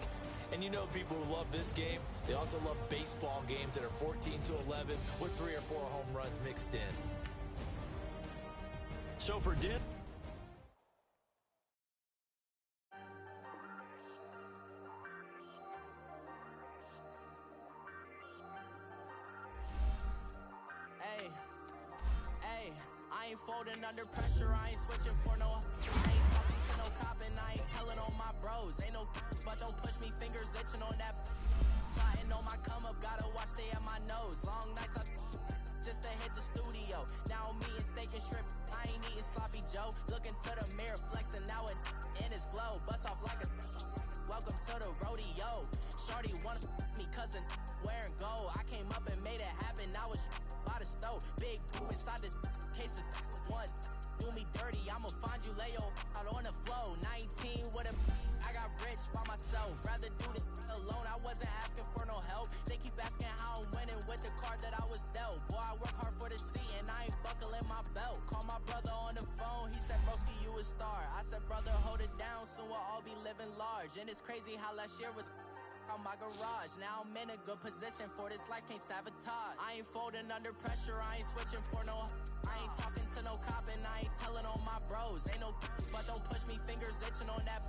And you know people who love this game, they also love baseball games that are 14-11 with 3 or 4 home runs mixed in. So for Din. Hey, I ain't folding under pressure, I ain't switching for no. I ain't talking to no cop and I ain't telling on my bros. Ain't no, but don't push me, fingers itching on that. Plotting on my come up, gotta watch stay at my nose. Long nights just to hit the studio. Now I'm eating steak and shrimp, I ain't eating sloppy Joe. Looking to the mirror, flexing now and in his glow. Bust off like a welcome to the rodeo. Shorty wanna me cousin wearing gold. I came up and made it happen, I was by the stove. Big inside this cases once do me dirty, I'ma find you lay your out on the floor. 19 with a I got rich by myself, rather do this alone. I wasn't asking for no help, they keep asking how I'm winning with the card that I was dealt. Boy, I work hard for the seat and I ain't buckling my belt. Call my brother on the phone, he said broski you a star. I said brother hold it down, soon we'll all be living large. And it's crazy how last year was on my garage. Now I'm in a good position for this life, can't sabotage. I ain't folding under pressure, I ain't switching for no. I ain't talking to no cop and I ain't telling on my bros. Ain't no, but don't push me, fingers itching on that.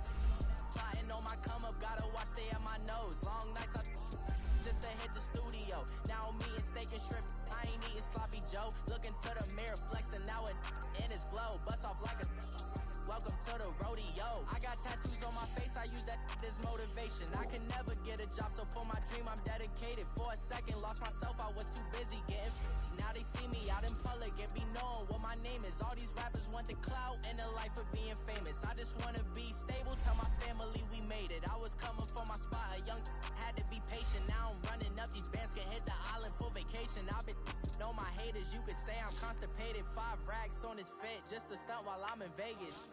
Plotting on my come up, gotta watch stay at my nose. Long nights just to hit the studio. Now I'm eating steak and shrimp, I ain't eating sloppy Joe. Looking to the mirror, flexing now and in his glow. Bust off like a welcome to the rodeo. I got tattoos on my face, I use that as motivation. I can never get a job, so for my dream I'm dedicated. For a second, lost myself, I was too busy getting. Now they see me out in public and be knowing what my name is. All these rappers want the clout and the life of being famous. I just wanna be stable, tell my family we made it. I was coming for my spot, a young had to be patient. Now I'm running up, these bands can hit the island for vacation. I've been know my haters, you could say I'm constipated. 5 racks on his fit, just to stunt while I'm in Vegas.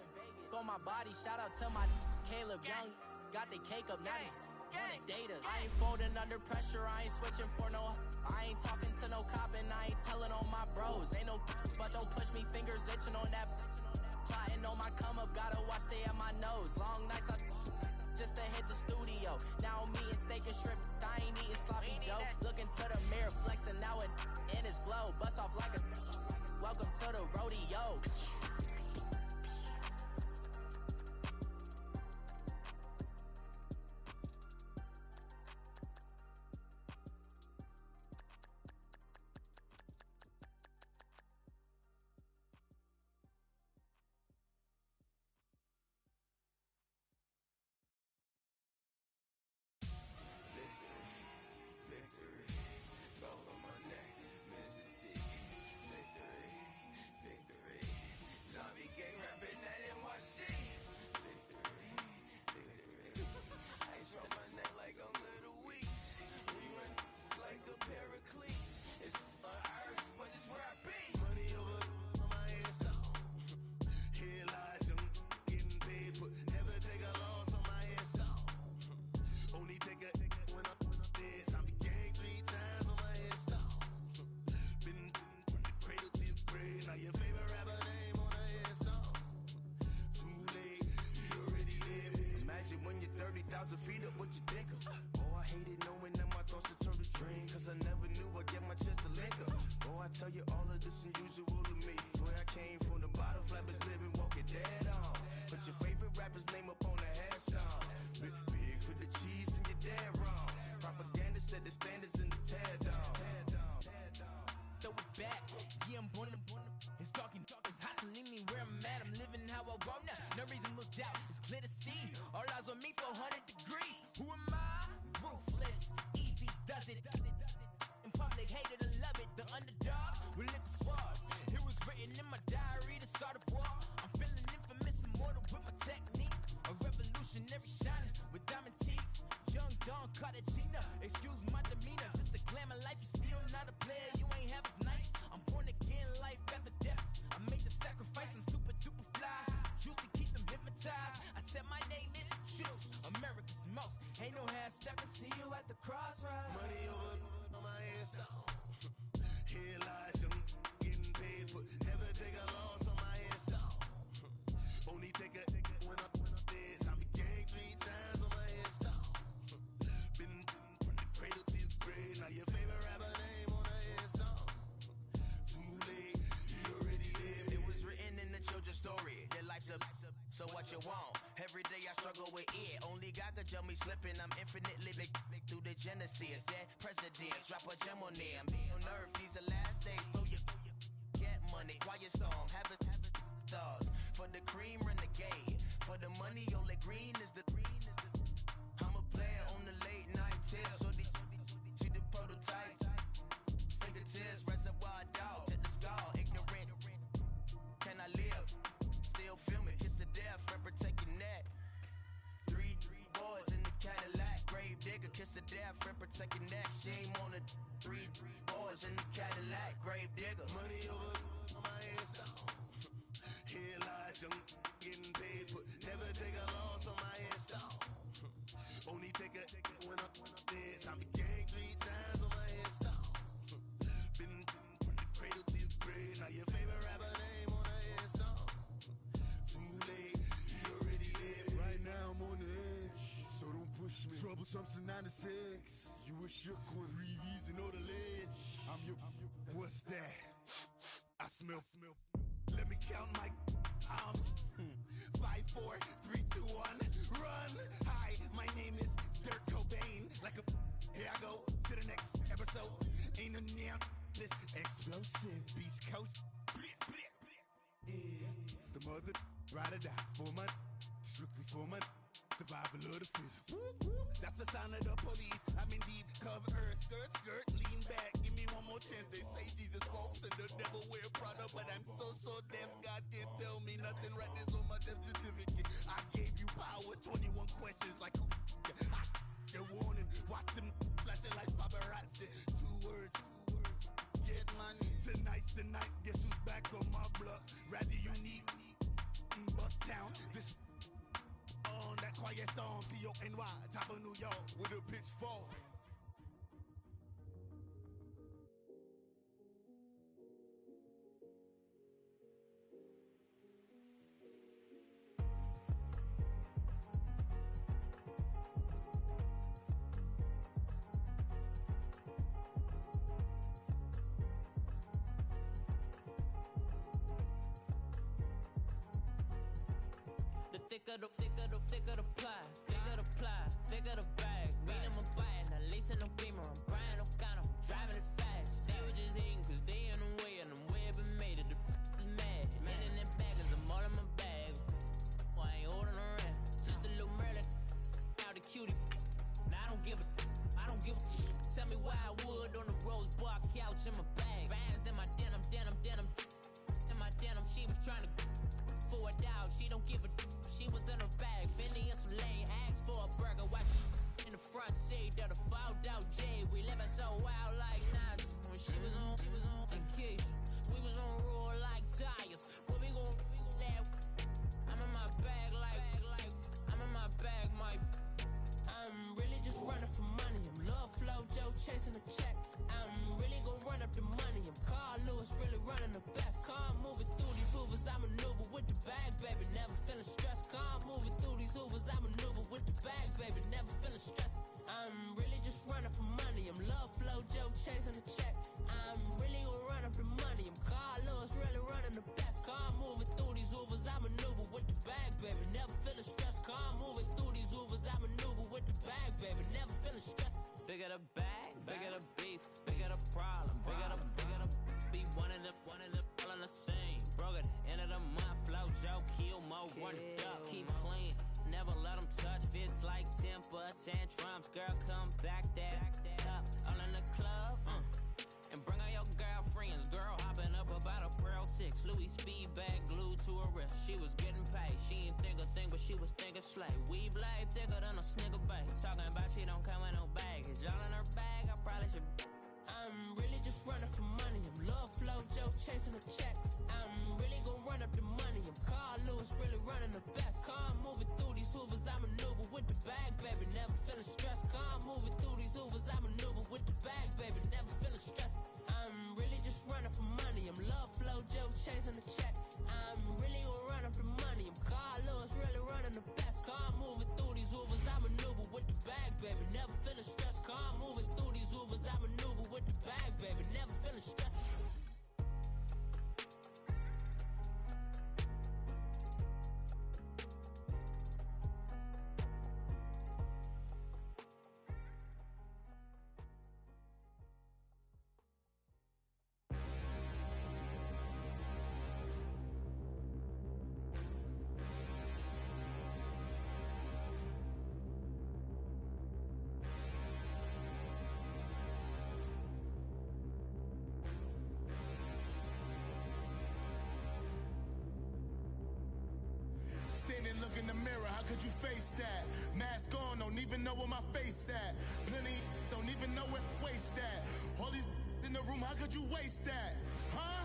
On my body, shout out to my Caleb Young. Got the cake up, now he's on the data. I ain't folding under pressure, I ain't switching for no. I ain't talking to no cop and I ain't telling on my bros. Ain't no, but don't push me, fingers itching on that. Plotting on my come up, gotta watch stay at my nose. Long nights just to hit the studio. Now I'm eating steak and shrimp, I ain't eating sloppy Joe. Looking to the mirror, flexing now and in his glow. Bust off like a welcome to the rodeo. Tell you all of this unusual to me. Swear I came from the bottom, flappers living, walking dead on. Put your favorite rapper's name up on the headstone. Big for the cheese and you're dead wrong. Propaganda set the standards in the tear down. Throw it back, yeah I'm born to. It's talking, it's hustling me where I'm at. I'm living how I want now. No reason to doubt, it's clear to see. All eyes on me, 400 degrees. Who am I? Ruthless, easy does it. In public, hate it or love it. The underdog with liquor swabs. It was written in my diary to start a war. I'm feeling infamous, immortal with my technique. A Revolutionary shining with diamond teeth. Young Don Cartagena, excuse my demeanor. This the glamour life, you still not a player, you ain't half as nice. I'm born again, life after death. I made the sacrifice and super duper fly. Used to keep them hypnotized. I said my name is Juice, America's most. Ain't no half stepping, see you at the crossroads. Money over on my headstone. Here lies young, getting paid for. Never take a loss on my headstone. Only take a when I'm dead. I be gang 3 times on my headstone. Been from the cradle to the grave. Now your favorite rapper name on a headstone. Too late, he already dead. It was written in the children's story. Their life's a so what you want? Every day I struggle with it. Only God could tell me slipping. I'm infinitely big through the genesis. Dead presidents, drop a gem on them. On earth, these the last days. Throw your get money, quiet storm. Have it thoughts. For the cream, renegade. For the money, only green is the. I'm a player on the late night tips. So see the prototype. Fingertips, reservoir dog. To the skull, ignorant. Can I live? Still feel me. Kiss the death, forever take your neck. Three boys in the Cadillac. Grave digger, kiss the death, forever take your neck. Shame on the three boys in the Cadillac. Grave digger. Money over on my headstone. Here lies young, getting paid for. Never take a loss on my headstone. Only take a when I'm dead. I be gang 3 times on my headstone. Been from the cradle to the grave. Now your favorite rapper name on a headstone. Too late, he already dead. Right now I'm on the edge, so don't push me. Troublesome to 96. You a shook one, breathe and know the ledge. I'm your, what's that? I smell. Let me count my 5, 4, 3, 2, 1, run. Hi, my name is Dirk Cobain. Like a here I go to the next episode. Ain't no damn this explosive Beast Coast. Yeah. The mother ride or die for my strictly for my survival of the fittest. That's the sign of the police. I'm indeed cover earth, skirt, lean back. Give me one more chance. They say Jesus walks and the devil wear Prada, but I'm so deaf. God can't tell me nothing. Right this on my death certificate. I gave you power. 21 questions like who? You're warning. Watch them flashing like paparazzi. 2 words. Get money. Tonight's the night. Guess who's back on my block? Rather unique. Bucktown. This. On that quiet storm, T-O-N-Y, top of New York, with a pitchfork. Thicker the pie, thicker the bag. Mean I'm a buying, a lace and no beamer. I'm Brian O'Connor, driving it fast. They were just hating cause they in the way and I'm way up and made it. The is mad. Man in that bag cause I'm all in my bag. Well, I ain't holding around. Just a little Merlin, out the cutie. Now I don't give a. Tell me why I would on the rose bar couch in my bag. Bands in my denim. In my denim, she was trying to for a down. She don't give a. She was in her bag, Fendi in some lane, asked for a burger, watch in the front seat of the fouled out J. We living so wild like Nas. When she was on vacation, we was on roll like tires. What we gon' laugh? I'm in my bag like I'm in my bag, Mike. I'm really just running for money. I'm Love Flow Joe chasing a check. I'm really gon' run up the money. I'm Carl Lewis, really running the best. Car moving through these hoovers, I maneuver with the bag, baby. Never feeling stressed. Car moving through these hoovers, I maneuver with the bag, baby. Never feeling stressed. I'm really just running for money. I'm Love Flow Joe chasing a check. I'm really gon' run up the money. I'm Carl Lewis, really running the best. Car moving through these hoovers, I maneuver with the bag, baby. Never feeling stressed. Car moving through these hoovers, I maneuver with the bag, baby. Never feeling stressed. Bigger the bag, bigger the beef, bigger the problem, bigger the be one of the all in the same. Broke at the end of the month, flow Joe, kill mo, run it up, keep clean. Never let them touch, fits like temper tantrums. Girl, come back that up, all in the club, and bring all your girlfriends. Girl, hopping up about a Pearl 6, Louis speed bag glued to her wrist. She was getting paid. She ain't think a thing, but she was thinking slay. We blade thicker than a snigger bag. Talking about she don't come with no baggage. All in her bag, I probably should. I'm really just running for money. I'm love flow, Joe chasing a check. I'm really gonna run up the money. I'm Carl Lewis, really running the best. Car moving through these hoovers, I maneuver with the bag, baby. Never feeling stressed. Car moving through these hoovers, I maneuver with the bag, baby. Never feeling stressed. I'm really just running for money. I'm love flow, Joe chasing the check. I'm really gonna run up the money. I'm Carl Lewis, really running the best. Car moving through these hoovers, I maneuver with the bag, baby. Never feeling stressed. Car moving through these hoovers, I maneuver with the bag, baby. Never feeling stressed. Standing, look in the mirror, how could you face that? Mask on, don't even know where my face at. Plenty don't even know where waste at. All these in the room, how could you waste that? Huh?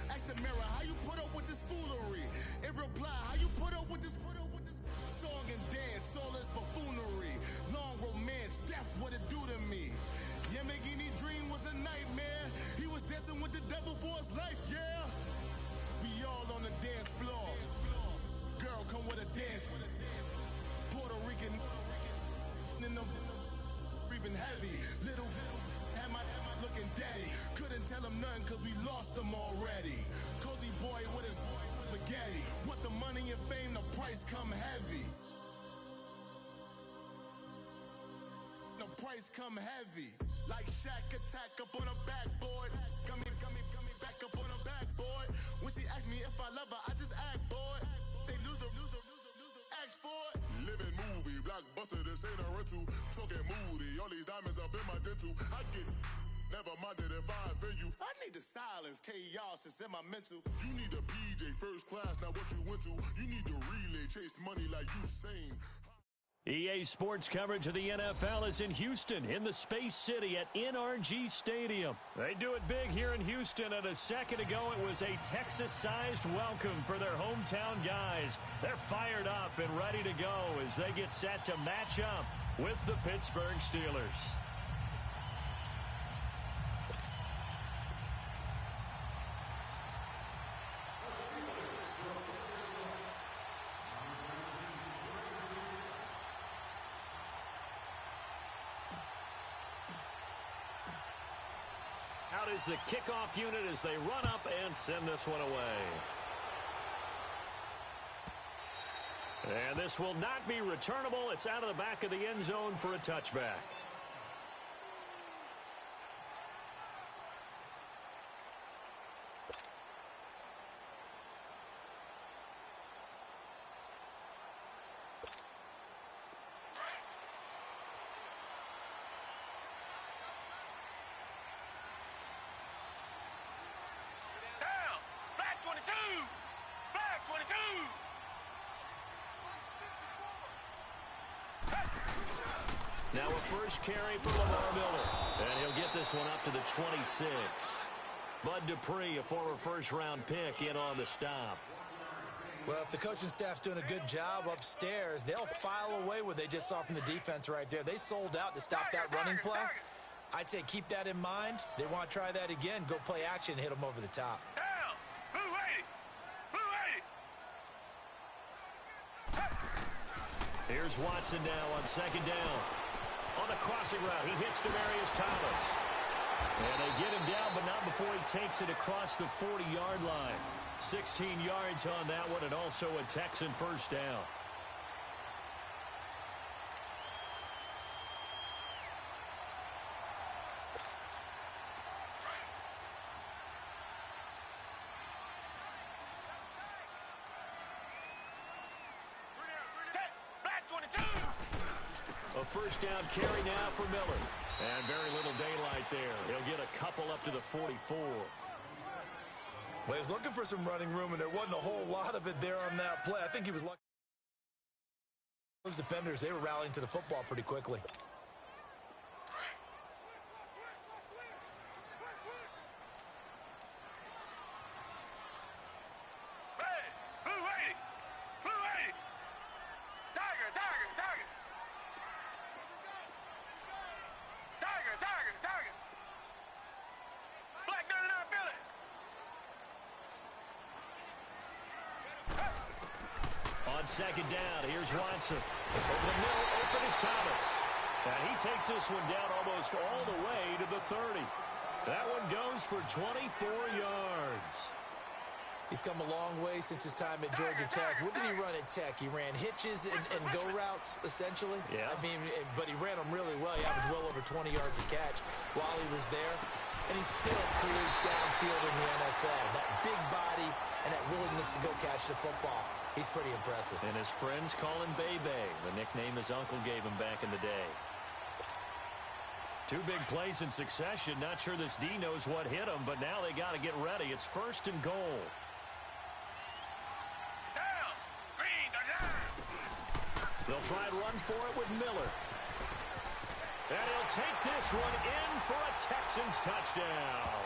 Ask the mirror, how you put up with this foolery? It reply, how you put up with this song and dance, all this buffoonery. Long romance, death, what it do to me? Yamagini dream was a nightmare. He was dancing with the devil for his life, yeah. We all on the dance floor. Girl, come with a dance. Puerto Rican in the breathing heavy. Little had my looking daddy. Couldn't tell him nothing cause we lost him already. Cozy boy with his spaghetti. With the money and fame, the price come heavy. The price come heavy. Like Shaq attack up on a backboard. Gummy, back up on a backboard. When she asked me if I love her, I just act bored. Say loser, ask for it. Living movie, blockbuster, this ain't a rental. Talking moody, all these diamonds up in my dental. I get never minded if I offend you. I need the silence, chaos is in my mental. You need a PJ first class, not what you went to. You need to relay, chase money like you sane. EA Sports coverage of the NFL is in Houston, in the Space City at NRG Stadium. They do it big here in Houston, and a second ago it was a Texas-sized welcome for their hometown guys. They're fired up and ready to go as they get set to match up with the Pittsburgh Steelers. Out is the kickoff unit as they run up and send this one away. And this will not be returnable. It's out of the back of the end zone for a touchback. Now a first carry for Lamar Miller. And he'll get this one up to the 26. Bud Dupree, a former first-round pick, in on the stop. Well, if the coaching staff's doing a good job upstairs, they'll file away what they just saw from the defense right there. They sold out to stop that running play. I'd say keep that in mind. They want to try that again. Go play action, hit them over the top. Here's Watson now on second down. On the crossing route, he hits Demaryius Thomas. And they get him down, but not before he takes it across the 40-yard line. 16 yards on that one, and also a Texan first down. first down carry now for Miller. And very little daylight there. He'll get a couple up to the 44. Well, he was looking for some running room, and there wasn't a whole lot of it there on that play. I think he was lucky. Those defenders, they were rallying to the football pretty quickly. Second down, here's Watson. Over the middle, open is Thomas. And he takes this one down almost all the way to the 30. That one goes for 24 yards. He's come a long way since his time at Georgia Tech. What did he run at Tech? He ran hitches and go routes, essentially. Yeah. I mean, but he ran them really well. He averaged well over 20 yards a catch while he was there. And he still creates downfield in the NFL. That big body and that willingness to go catch the football. He's pretty impressive. And his friends call him Bebe, the nickname his uncle gave him back in the day. Two big plays in succession. Not sure this D knows what hit him, but now they got to get ready. It's first and goal. They'll try and run for it with Miller. And he'll take this one in for a Texans touchdown.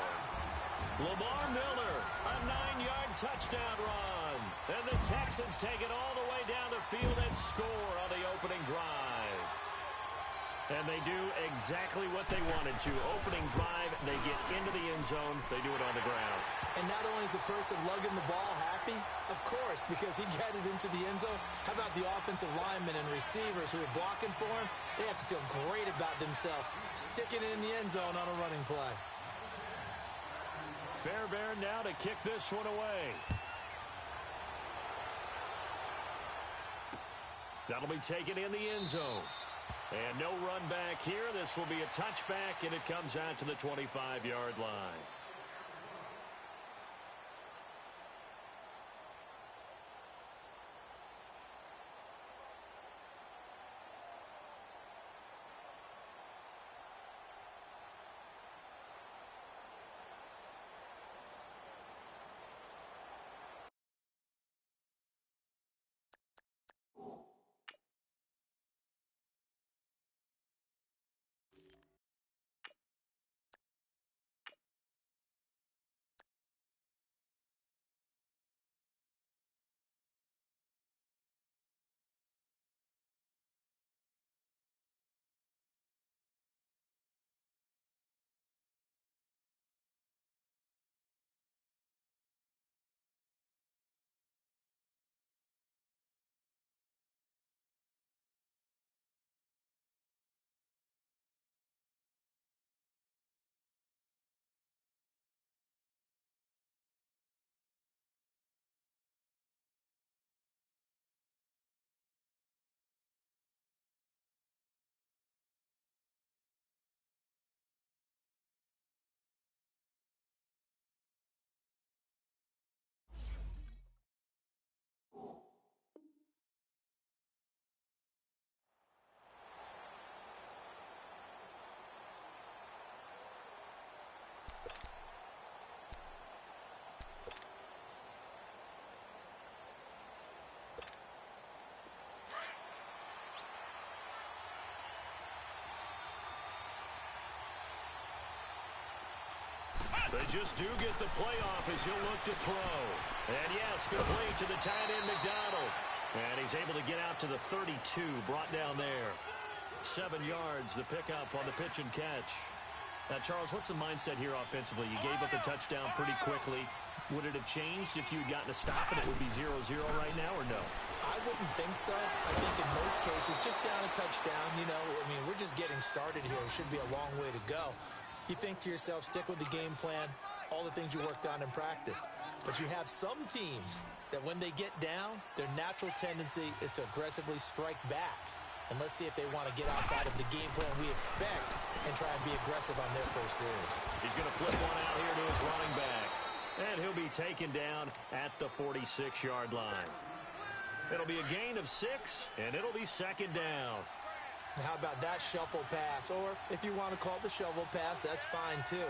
Lamar Miller, a 9-yard touchdown run. And the Texans take it all the way down the field and score on the opening drive. And they do exactly what they wanted to. Opening drive, they get into the end zone. They do it on the ground. And not only is the person lugging the ball happy, of course, because he got it into the end zone. How about the offensive linemen and receivers who are blocking for him? They have to feel great about themselves, sticking it in the end zone on a running play. Fairbairn now to kick this one away. That'll be taken in the end zone. And no run back here. This will be a touchback, and it comes out to the 25-yard line. They just do get the playoff as he'll look to throw. And yes, complete to the tight end McDonald. And he's able to get out to the 32, brought down there. 7 yards, the pickup on the pitch and catch. Now, Charles, what's the mindset here offensively? You gave up a touchdown pretty quickly. Would it have changed if you had gotten a stop and it would be 0-0 right now, or no? I wouldn't think so. I think in most cases, just down a touchdown, you know, I mean, we're just getting started here. It should be a long way to go. You think to yourself, stick with the game plan, all the things you worked on in practice. But you have some teams that when they get down, their natural tendency is to aggressively strike back. And let's see if they want to get outside of the game plan we expect and try and be aggressive on their first series. He's going to flip one out here to his running back. And he'll be taken down at the 46-yard line. It'll be a gain of 6, and it'll be second down. How about that shuffle pass? Or if you want to call it the shovel pass, that's fine too.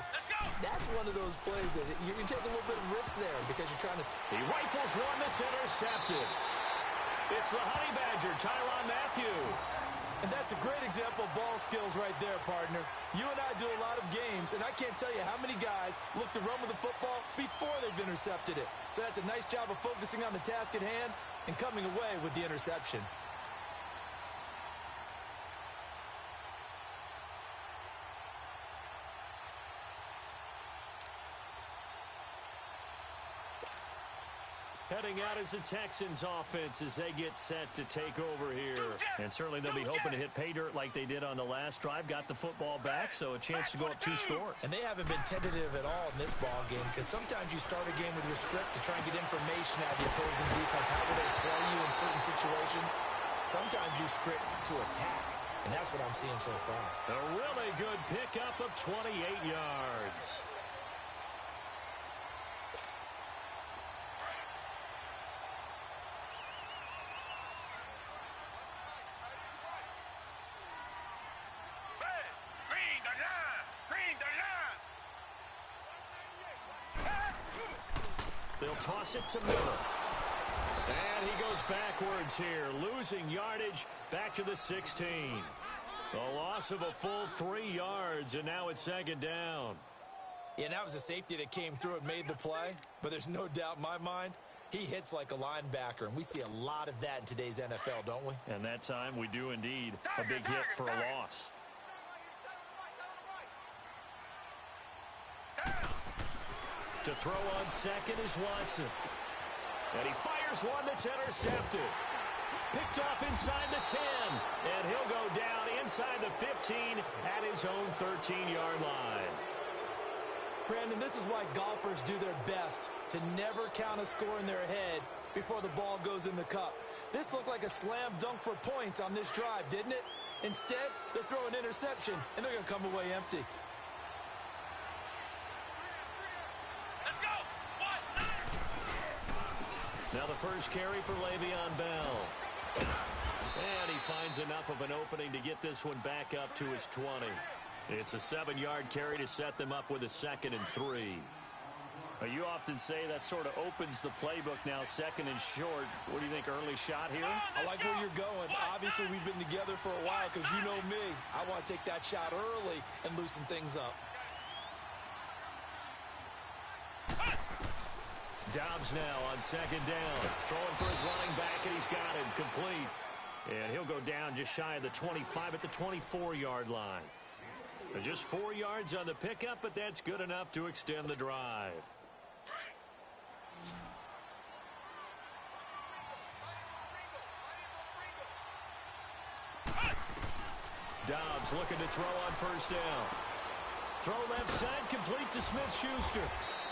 That's one of those plays that you can take a little bit of risk there because you're trying to... He rifles one that's intercepted. It's the Honey Badger, Tyrann Mathieu. And that's a great example of ball skills right there, partner. You and I do a lot of games, and I can't tell you how many guys look to run with the football before they've intercepted it. So that's a nice job of focusing on the task at hand and coming away with the interception. Heading out is the Texans offense as they get set to take over here. And certainly they'll be hoping to hit pay dirt like they did on the last drive. Got the football back, so a chance to go up 2 scores. And they haven't been tentative at all in this ball game because sometimes you start a game with your script to try and get information out of the opposing defense. How will they play you in certain situations? Sometimes you script to attack, and that's what I'm seeing so far. A really good pickup of 28 yards. They'll toss it to Miller. And he goes backwards here, losing yardage back to the 16. A loss of a full 3 yards, and now it's second down. Yeah, and that was a safety that came through and made the play, but there's no doubt in my mind, he hits like a linebacker, and we see a lot of that in today's NFL, don't we? And that time we do indeed. A big hit for a loss. To throw on second is Watson. And he fires one that's intercepted. Picked off inside the 10. And he'll go down inside the 15 at his own 13-yard line. Brandon, this is why golfers do their best to never count a score in their head before the ball goes in the cup. This looked like a slam dunk for points on this drive, didn't it? Instead, they'll throw an interception, and they're going to come away empty. Now the first carry for Le'Veon Bell. And he finds enough of an opening to get this one back up to his 20. It's a 7-yard carry to set them up with a 2nd and 3. You often say that sort of opens the playbook now, 2nd and short. What do you think, early shot here? I like where you're going. Obviously, we've been together for a while because you know me. I want to take that shot early and loosen things up. Dobbs now on 2nd down. Throwing for his running back, and he's got him complete. And he'll go down just shy of the 25 at the 24-yard line. Just 4 yards on the pickup, but that's good enough to extend the drive. Dobbs looking to throw on 1st down. Throw left side, complete to Smith-Schuster.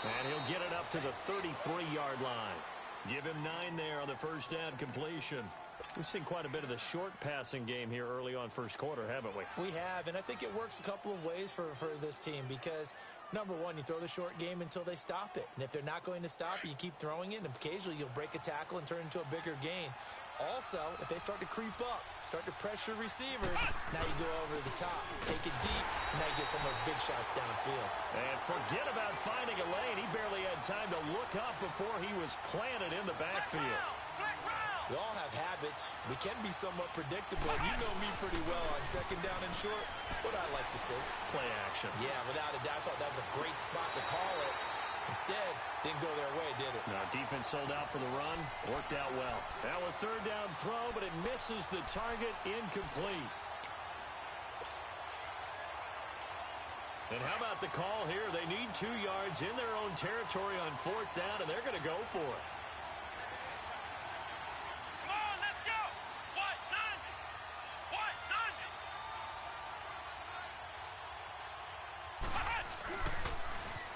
And he'll get it up to the 33-yard line. Give him 9 there on the 1st down completion. We've seen quite a bit of the short passing game here early on 1st quarter, haven't we? We have, and I think it works a couple of ways for this team because, number one, you throw the short game until they stop it. And if they're not going to stop it, you keep throwing it, and occasionally you'll break a tackle and turn it into a bigger gain. Also, if they start to creep up, start to pressure receivers, now you go over to the top, take it deep, and now you get some of those big shots downfield. And forget about finding a lane. He barely had time to look up before he was planted in the backfield. We all have habits. We can be somewhat predictable. You know me pretty well on 2nd down and short. What I like to see. Play action. Yeah, without a doubt. I thought that was a great spot to call it. Instead, didn't go their way, did it? Now, defense sold out for the run. Worked out well. Now a 3rd down throw, but it misses the target, incomplete. And how about the call here? They need 2 yards in their own territory on 4th down, and they're going to go for it. Come on, let's go! What? None! What? None!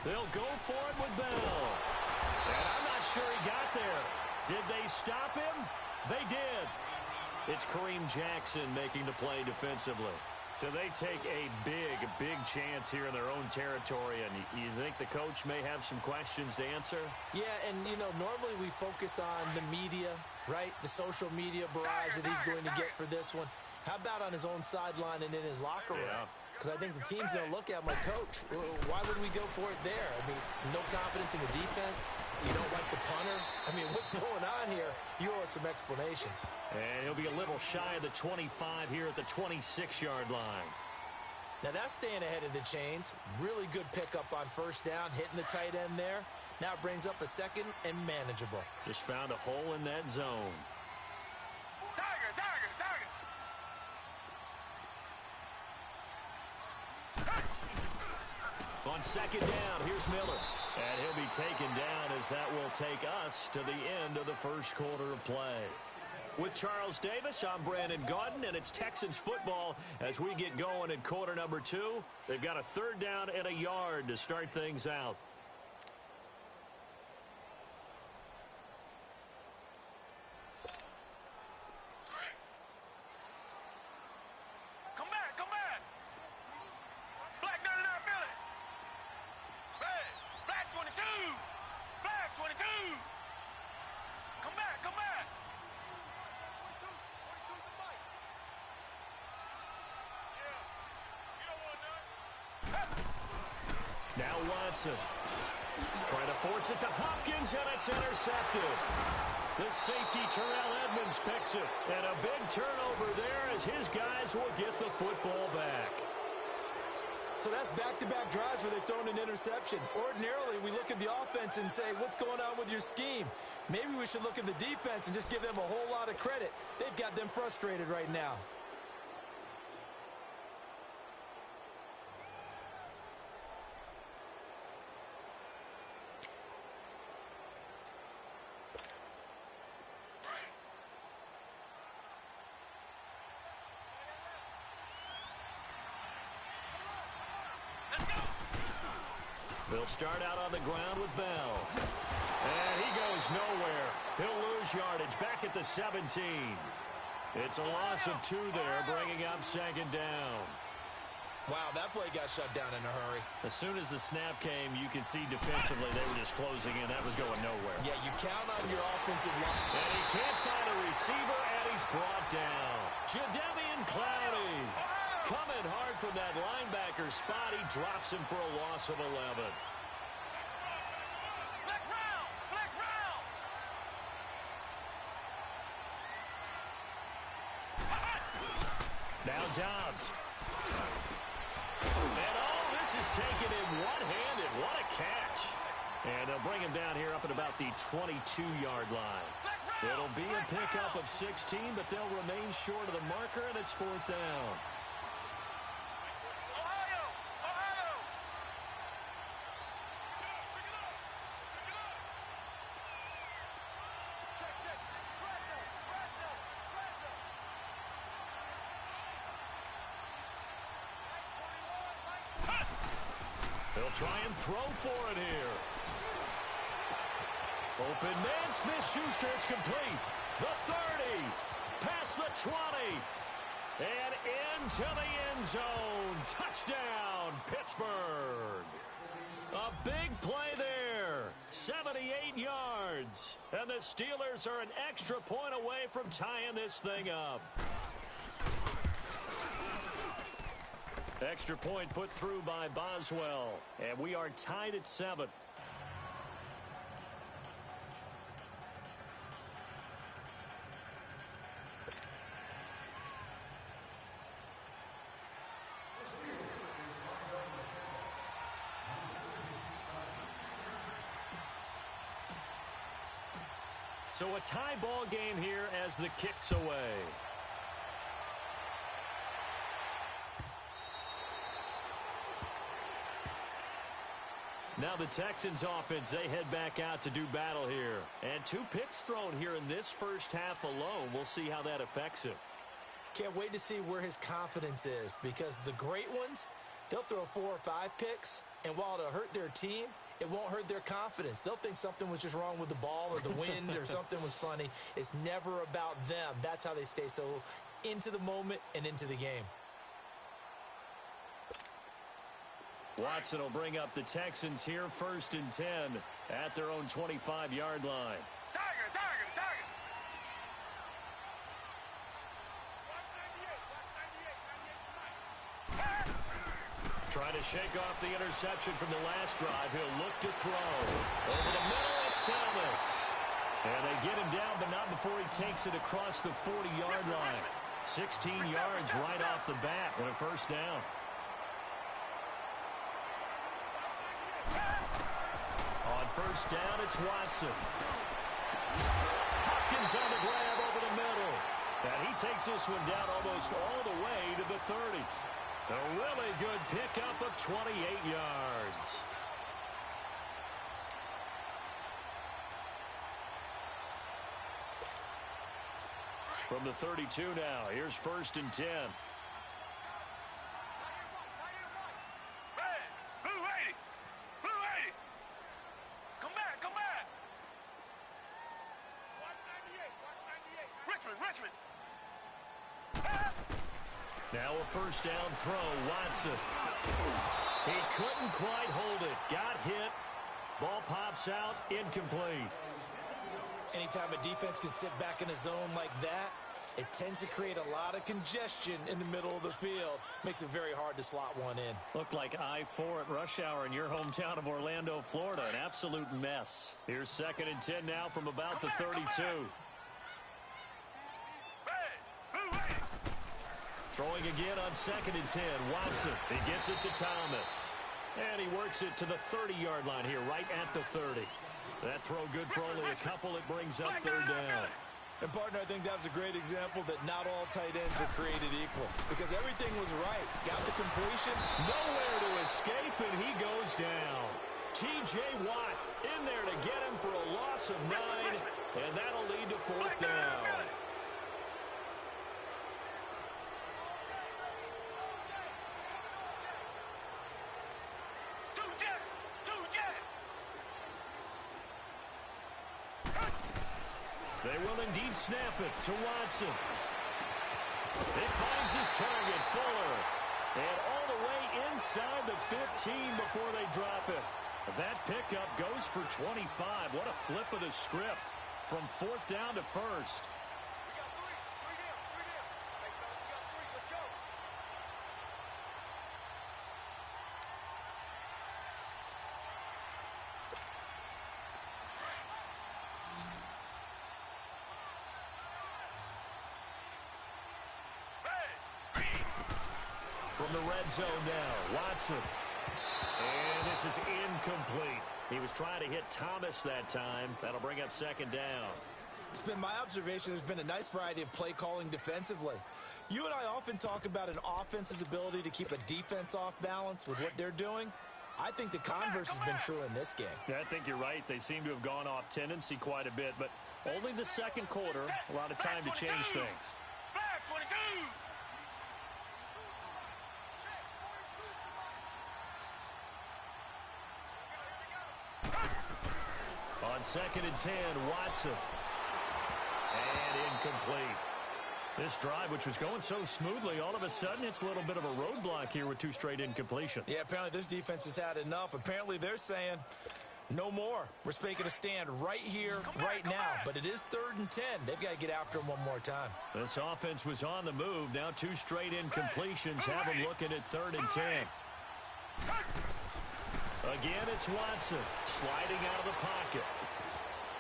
They'll go for it with Bell. And I'm not sure he got there. Did they stop him? They did. It's Kareem Jackson making the play defensively. So they take a big chance here in their own territory, and you think the coach may have some questions to answer? Yeah, and, you know, normally we focus on the media, right? The social media barrage that he's going to get for this one. How about on his own sideline and in his locker room? Because I think the team's going to look at him like, Coach, why would we go for it there? I mean, no confidence in the defense. You don't like the punter. I mean, what's going on here? You owe us some explanations. And he'll be a little shy of the 25 here at the 26-yard line. Now that's staying ahead of the chains. Really good pickup on first down, hitting the tight end there. Now it brings up a second and manageable. Just found a hole in that zone. On second down, here's Miller. And he'll be taken down as that will take us to the end of the first quarter of play. With Charles Davis, I'm Brandon Gaudin, and it's Texans football as we get going in quarter number 2. They've got a third down and a yard to start things out. Come back, come back. Black 99 Philly. Red, black 22. Black 22. Come back, come back. Now Watson trying to force it to Hopkins, and it's intercepted. The safety, Terrell Edmonds, picks it. And a big turnover there as his guys will get the football back. So that's back-to-back drives where they've thrown an interception. Ordinarily, we look at the offense and say, what's going on with your scheme? Maybe we should look at the defense and just give them a whole lot of credit. They've got them frustrated right now. They'll start out on the ground with Bell. And he goes nowhere. He'll lose yardage back at the 17. It's a loss of 2 there, bringing up second down. Wow, that play got shut down in a hurry. As soon as the snap came, you could see defensively they were just closing in. That was going nowhere. Yeah, you count on your offensive line. And he can't find a receiver, and he's brought down. Jadeveon Clowney coming hard from that linebacker spot. He drops him for a loss of 11. Flex round, flex round. Now Dobbs. And all this is taken in one-handed. What a catch. And they'll bring him down here up at about the 22-yard line. It'll be a pickup of 16, but they'll remain short of the marker, and it's fourth down. They'll try and throw for it here. Open man, Smith-Schuster, it's complete. The 30, past the 20, and into the end zone. Touchdown, Pittsburgh. A big play there, 78 yards. And the Steelers are an extra point away from tying this thing up. Extra point put through by Boswell, and we are tied at 7. So a tie ball game here as the kick's away. Now the Texans offense, they head back out to do battle here. And 2 picks thrown here in this first half alone. We'll see how that affects him. Can't wait to see where his confidence is, because the great ones, they'll throw 4 or 5 picks, and while it'll hurt their team, it won't hurt their confidence. They'll think something was just wrong with the ball or the wind or something was funny. It's never about them. That's how they stay so into the moment and into the game. Watson will bring up the Texans here, 1st and 10 at their own 25-yard line. Tiger, tiger, tiger. Trying to shake off the interception from the last drive. He'll look to throw. Over the middle, it's Thomas. And they get him down, but not before he takes it across the 40-yard line. 16 yards right off the bat with a first down. On first down, it's Watson. Hopkins on the grab over the middle. And he takes this one down almost all the way to the 30. A really good pickup of 28 yards. From the 32 now, here's 1st and 10. Now a first down throw, Watson. He couldn't quite hold it. Got hit. Ball pops out, incomplete. Anytime a defense can sit back in a zone like that, it tends to create a lot of congestion in the middle of the field. Makes it very hard to slot one in. Looked like I-4 at rush hour in your hometown of Orlando, Florida. An absolute mess. Here's 2nd and 10 now from about the 32. Throwing again on 2nd and 10. Watson. He gets it to Thomas. And he works it to the 30-yard line here, right at the 30. That throw good for only a couple. It brings up 3rd down. And, partner, I think that was a great example that not all tight ends are created equal. Because everything was right. Got the completion. Nowhere to escape, and he goes down. T.J. Watt in there to get him for a loss of 9. And that'll lead to 4th down. They will indeed snap it to Watson. It finds his target, Fuller. And all the way inside the 15 before they drop it. That pickup goes for 25. What a flip of the script from 4th down to 1st. From the red zone now, Watson. And this is incomplete. He was trying to hit Thomas that time. That'll bring up 2nd down. It's been my observation there's been a nice variety of play calling defensively. You and I often talk about an offense's ability to keep a defense off balance with what they're doing. I think the converse has been true in this game. Yeah, I think you're right. They seem to have gone off tendency quite a bit, but only the 2nd quarter, a lot of time to change things. Back 22. On 2nd and 10, Watson. And incomplete. This drive, which was going so smoothly, all of a sudden it's a little bit of a roadblock here with 2 straight incompletions. Yeah, apparently this defense has had enough. Apparently they're saying no more. We're making a stand right here, right now. But it is 3rd and 10. They've got to get after him one more time. This offense was on the move. Now 2 straight incompletions have them looking at 3rd and 10. Again, it's Watson sliding out of the pocket.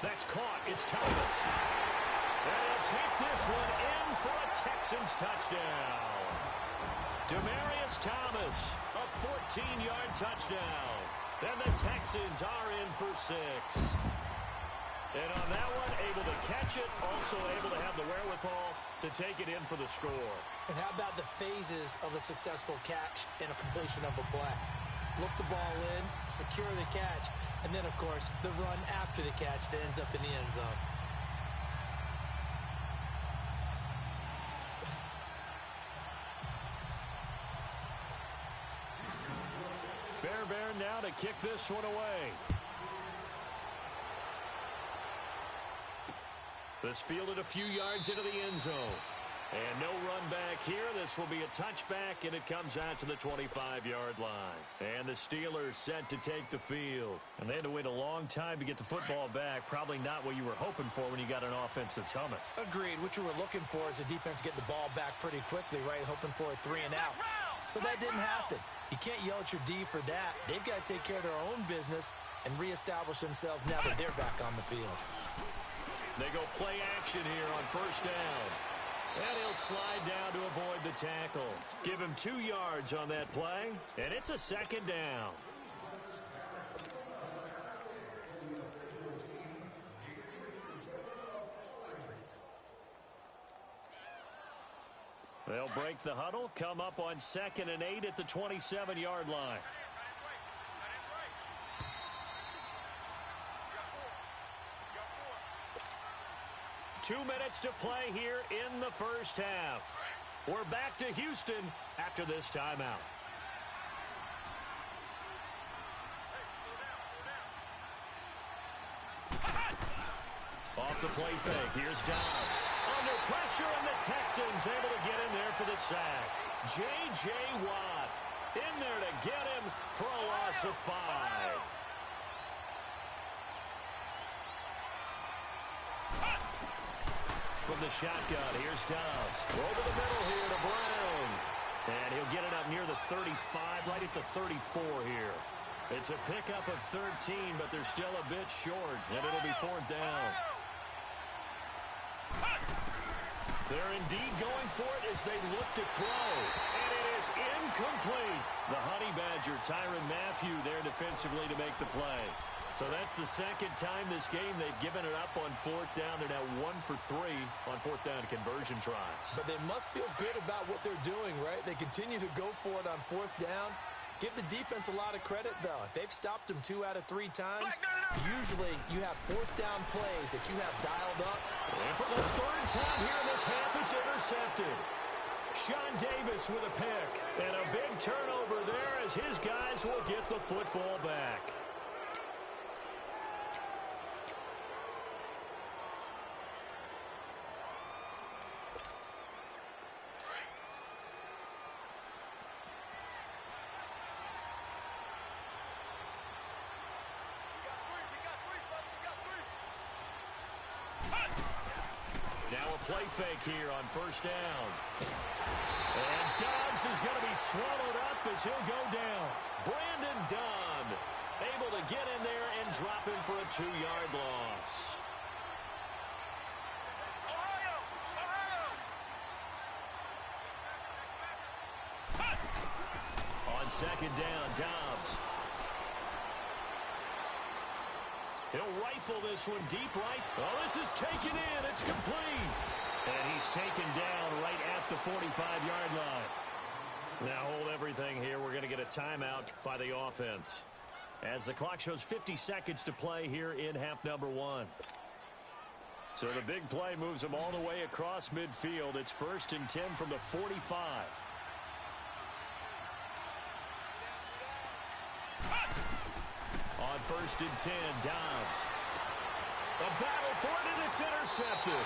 That's caught. It's Thomas. And he'll take this one in for a Texans touchdown. Demaryius Thomas, a 14-yard touchdown. And the Texans are in for 6. And on that one, able to catch it, also able to have the wherewithal to take it in for the score. And how about the phases of a successful catch and a completion of a play? Look the ball in, secure the catch, and then, of course, the run after the catch that ends up in the end zone. Fairbairn now to kick this one away. This fielded a few yards into the end zone. And no run back here. This will be a touchback, and it comes out to the 25-yard line. And the Steelers set to take the field. And they had to wait a long time to get the football back. Probably not what you were hoping for when you got an offense that's humming. Agreed. What you were looking for is the defense getting the ball back pretty quickly, right? Hoping for a 3 and out. So that didn't happen. You can't yell at your D for that. They've got to take care of their own business and reestablish themselves now that they're back on the field. They go play action here on first down. And he'll slide down to avoid the tackle. Give him 2 yards on that play, and it's a second down. They'll break the huddle, come up on 2nd and 8 at the 27-yard line. Two minutes to play here in the first half. We're back to Houston after this timeout. Off the play fake, here's Dobbs. Under pressure, and the Texans able to get in there for the sack. J.J. Watt in there to get him for a loss of 5. From the shotgun, here's Dobbs. Over the middle here to Brown. And he'll get it up near the 35, right at the 34 here. It's a pickup of 13, but they're still a bit short, and it'll be 4th down. They're indeed going for it as they look to throw. And it is incomplete. The Honey Badger, Tyrann Mathieu, there defensively to make the play. So that's the second time this game they've given it up on 4th down. They're now 1 for 3 on 4th down conversion tries. But they must feel good about what they're doing, right? They continue to go for it on 4th down. Give the defense a lot of credit, though. If they've stopped them 2 out of 3 times, usually you have 4th down plays that you have dialed up. And for the 3rd time here in this half, it's intercepted. Sean Davis with a pick. And a big turnover there as his guys will get the football back. Now a play fake here on 1st down. And Dobbs is going to be swallowed up as he'll go down. Brandon Dunn able to get in there and drop him for a 2-yard loss. On 2nd down, Dobbs. He'll rifle this one deep right. Oh, this is taken in. It's complete. And he's taken down right at the 45-yard line. Now hold everything here. We're going to get a timeout by the offense. As the clock shows 50 seconds to play here in half number 1. So the big play moves them all the way across midfield. It's 1st and 10 from the 45. On 1st and 10, Dobbs. A battle for it, and it's intercepted.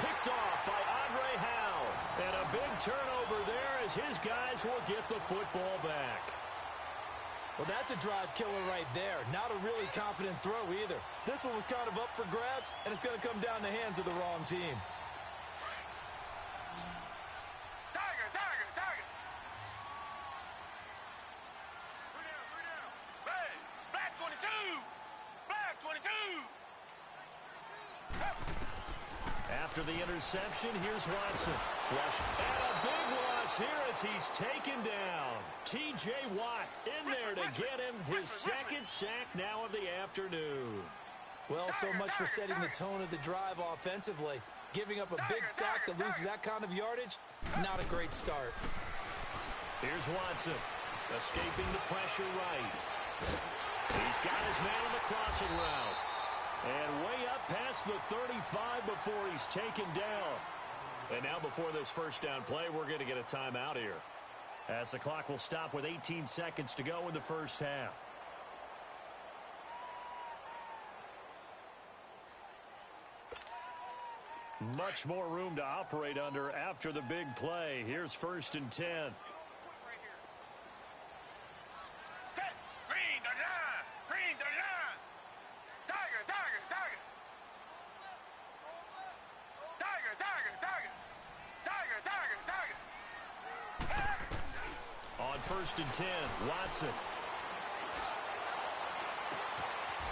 Picked off by Andre Howe. And a big turnover there as his guys will get the football back. Well, that's a drive killer right there. Not a really confident throw either. This one was kind of up for grabs, and it's going to come down the hands of the wrong team. After the interception, here's Watson. Flush. And a big loss here as he's taken down. T.J. Watt in there to get him his 2nd sack now of the afternoon. Well, so much for setting the tone of the drive offensively. Giving up a big sack that loses that kind of yardage, not a great start. Here's Watson, escaping the pressure right. He's got his man on the crossing route. And way up past the 35 before he's taken down. And now before this 1st down play, we're going to get a timeout here, as the clock will stop with 18 seconds to go in the first half. Much more room to operate under after the big play. Here's 1st and 10. first and 10. Watson.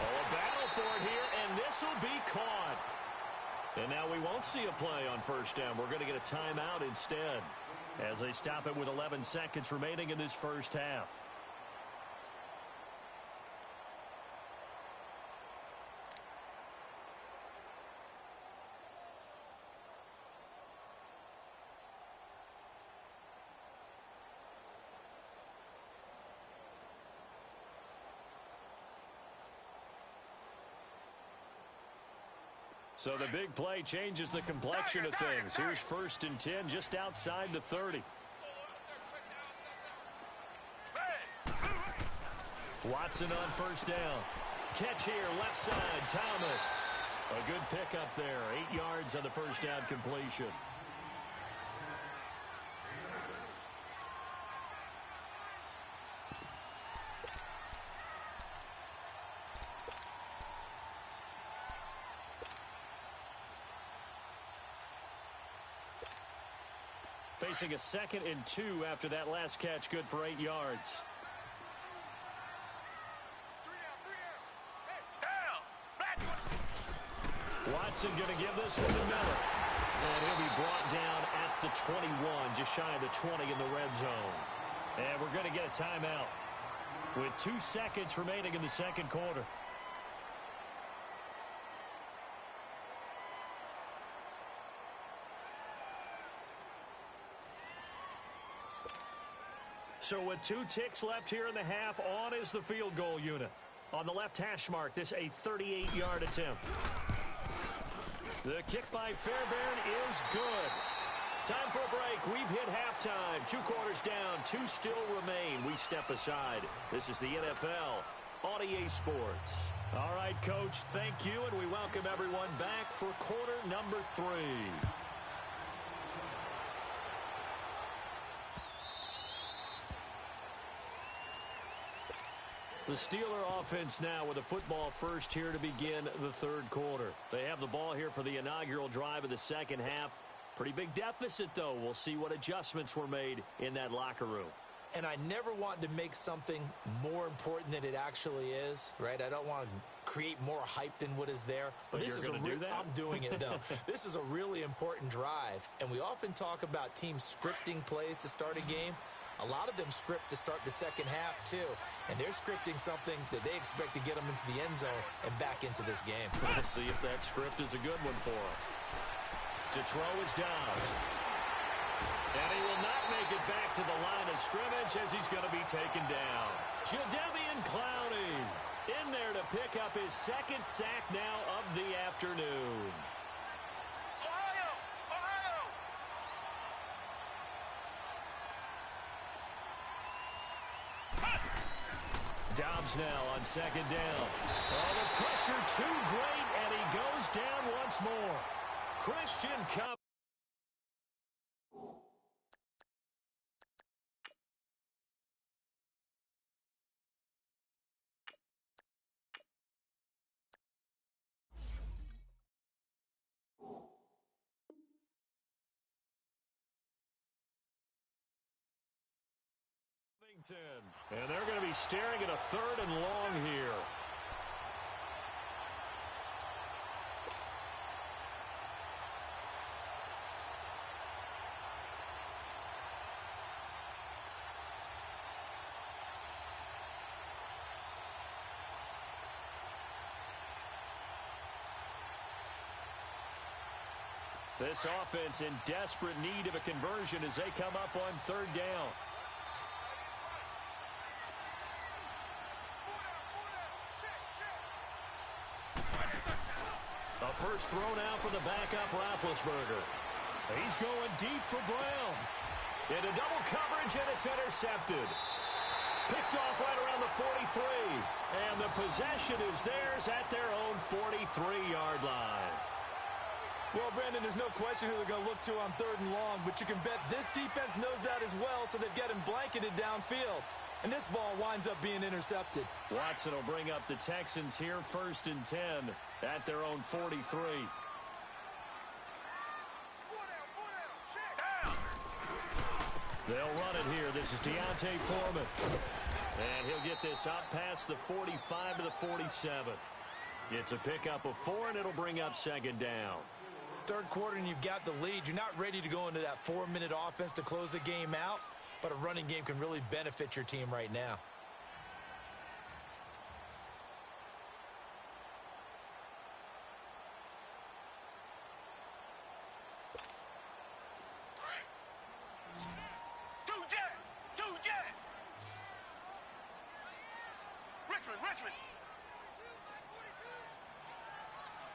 Oh, a battle for it here, and this will be caught. And now we won't see a play on first down. We're going to get a timeout instead as they stop it with 11 seconds remaining in this first half. So the big play changes the complexion of things. Here's first and 10 just outside the 30. Watson on first down. Catch here, left side, Thomas. A good pickup there. 8 yards on the first down completion. Facing a 2nd and 2 after that last catch, good for 8 yards. Watson going to give this one to Miller. And he'll be brought down at the 21, just shy of the 20 in the red zone. And we're going to get a timeout with 2 seconds remaining in the second quarter. So with 2 ticks left here in the half, on is the field goal unit. On the left hash mark, this a 38-yard attempt. The kick by Fairbairn is good. Time for a break. We've hit halftime. 2 quarters down, 2 still remain. We step aside. This is the NFL on EA Sports. All right, Coach, thank you, and we welcome everyone back for quarter number 3. The Steeler offense now with a football first here to begin the third quarter. They have the ball here for the inaugural drive of the second half. Pretty big deficit, though. We'll see what adjustments were made in that locker room. And I never want to make something more important than it actually is, right? I don't want to create more hype than what is there. But this is do that? I'm doing it, though. This is a really important drive. And we often talk about teams scripting plays to start a game. A lot of them script to start the second half, too. And they're scripting something that they expect to get them into the end zone and back into this game. We'll see if that script is a good one for them. To throw is down. And he will not make it back to the line of scrimmage as he's going to be taken down. Jadeveon Clowney in there to pick up his 2nd sack now of the afternoon. Dobbs now on 2nd down. Oh, the pressure too great, and he goes down once more. Christian Cup. And they're going to be staring at a 3rd and long here. This offense in desperate need of a conversion as they come up on 3rd down. First throw now for the backup Roethlisberger. He's going deep for Brown. Into double coverage, and it's intercepted. Picked off right around the 43. And the possession is theirs at their own 43-yard line. Well, Brandon, there's no question who they're going to look to on 3rd and long, but you can bet this defense knows that as well, so they've got him blanketed downfield. And this ball winds up being intercepted. Watson will bring up the Texans here 1st and 10 at their own 43. They'll run it here. This is Deontay Foreman. And he'll get this up past the 45 to the 47. It's a pickup of 4, and it'll bring up second down. Third quarter, and you've got the lead. You're not ready to go into that 4-minute offense to close the game out, but a running game can really benefit your team right now. Richmond.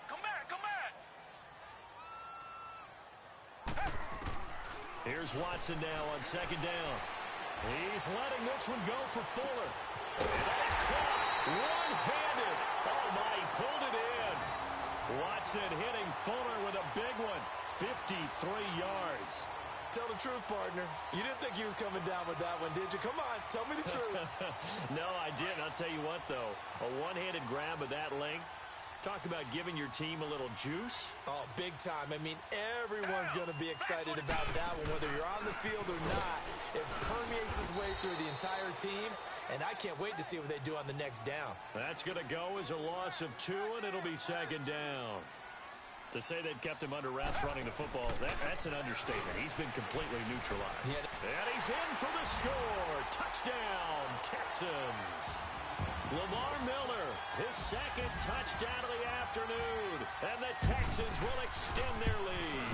Come back. Here's Watson now on second down. He's letting this one go for Fuller. And that's caught one-handed. Oh, my, he pulled it in. Watson hitting Fuller with a big one. 53 yards. Tell the truth, partner. You didn't think he was coming down with that one, did you? Come on, tell me the truth. No, I didn't. I'll tell you what, though. A one-handed grab of that length. Talk about giving your team a little juice. Oh, big time. I mean, everyone's going to be excited about that one, whether you're on the field or not. It permeates its way through the entire team, and I can't wait to see what they do on the next down. That's going to go as a loss of 2, and it'll be second down. To say they've kept him under wraps running the football, that's an understatement. He's been completely neutralized. Yeah. And he's in for the score. Touchdown, Texans. Lamar Miller, his second touchdown of the afternoon. And the Texans will extend their lead.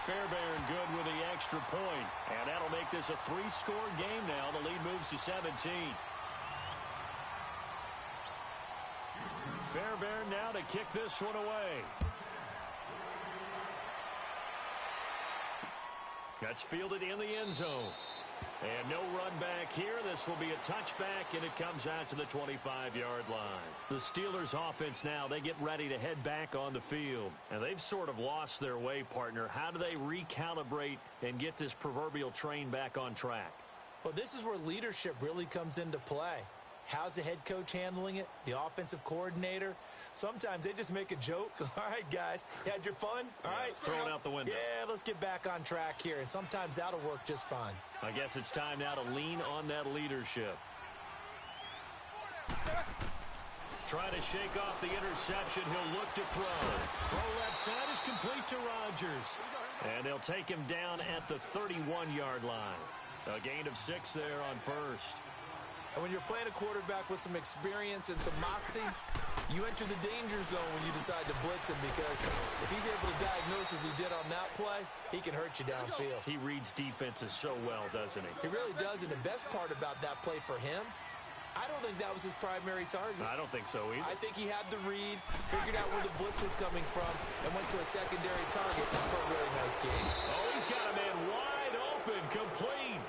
Fairbairn good with the extra point. And that'll make this a 3-score game now. The lead moves to 17. Fairbairn now to kick this one away. That's fielded in the end zone. And no run back here. This will be a touchback, and it comes out to the 25-yard line. The Steelers' offense now, they get ready to head back on the field. And they've sort of lost their way, partner. How do they recalibrate and get this proverbial train back on track? Well, this is where leadership really comes into play. How's the head coach handling it? The offensive coordinator? Sometimes they just make a joke. All right, guys, had your fun? All right. Throw it out the window. Yeah, let's get back on track here. And sometimes that'll work just fine. I guess it's time now to lean on that leadership. Trying to shake off the interception. He'll look to throw. Throw left side is complete to Rodgers. And they'll take him down at the 31-yard line. A gain of 6 there on first. And when you're playing a quarterback with some experience and some moxie, you enter the danger zone when you decide to blitz him, because if he's able to diagnose as he did on that play, he can hurt you downfield. He reads defenses so well, doesn't he? He really does, and the best part about that play for him, I don't think that was his primary target. I don't think so either. I think he had the read, figured out where the blitz was coming from, and went to a secondary target for a really nice game. Oh, he's got a man wide open, complete.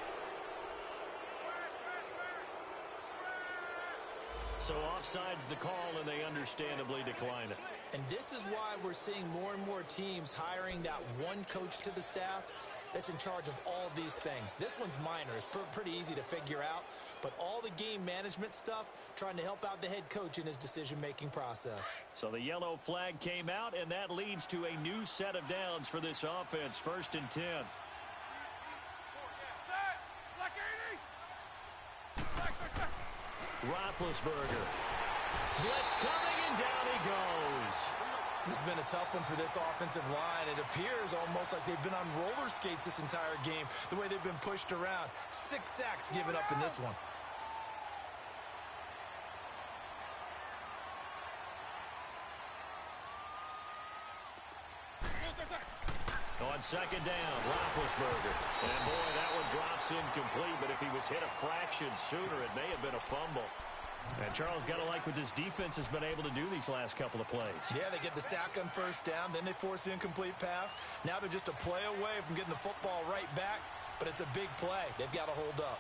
So offside's the call, and they understandably decline it. And this is why we're seeing more and more teams hiring that one coach to the staff that's in charge of all these things. This one's minor. It's pretty easy to figure out. But all the game management stuff, trying to help out the head coach in his decision-making process. So the yellow flag came out, and that leads to a new set of downs for this offense. 1st and 10. Roethlisberger. Blitz coming, and down he goes. This has been a tough one for this offensive line. It appears almost like they've been on roller skates this entire game, the way they've been pushed around. 6 sacks given up in this one. On second down, Roethlisberger. And boy, that one drops incomplete, but if he was hit a fraction sooner, it may have been a fumble. And Charles, got to like what this defense has been able to do these last couple of plays. Yeah, they get the sack on first down, then they force the incomplete pass. Now they're just a play away from getting the football right back, but it's a big play. They've got to hold up.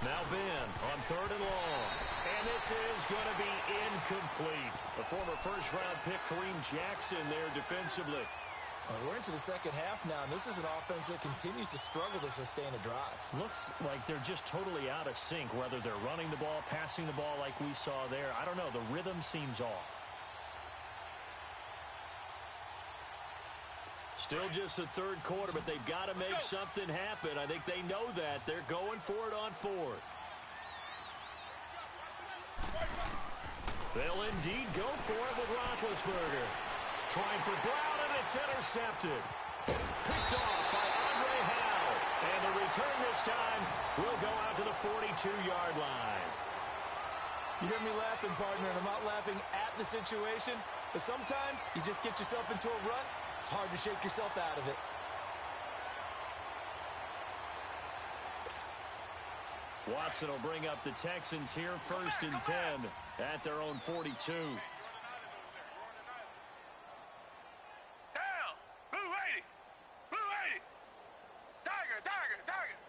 Now Ben on 3rd and long. And this is going to be incomplete. The former first-round pick Kareem Jackson there defensively. We're into the second half now, and this is an offense that continues to struggle to sustain a drive. Looks like they're just totally out of sync, whether they're running the ball, passing the ball like we saw there. I don't know. The rhythm seems off. Still just the third quarter, but they've got to make something happen. I think they know that. They're going for it on fourth. They'll indeed go for it with Roethlisberger. Trying for Brown, and it's intercepted. Picked off by Andre Howe. And the return this time will go out to the 42-yard line. You hear me laughing, partner, and I'm not laughing at the situation, but sometimes you just get yourself into a rut. It's hard to shake yourself out of it. Watson will bring up the Texans here, 1st and 10 at their own 42. Down. Blue 80. Blue 80. Tiger, tiger, tiger.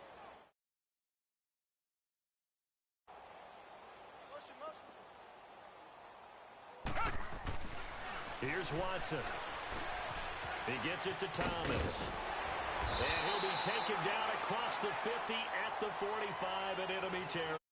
Here's Watson. He gets it to Thomas. And he'll be taken down across the 50 at the 45 at enemy territory.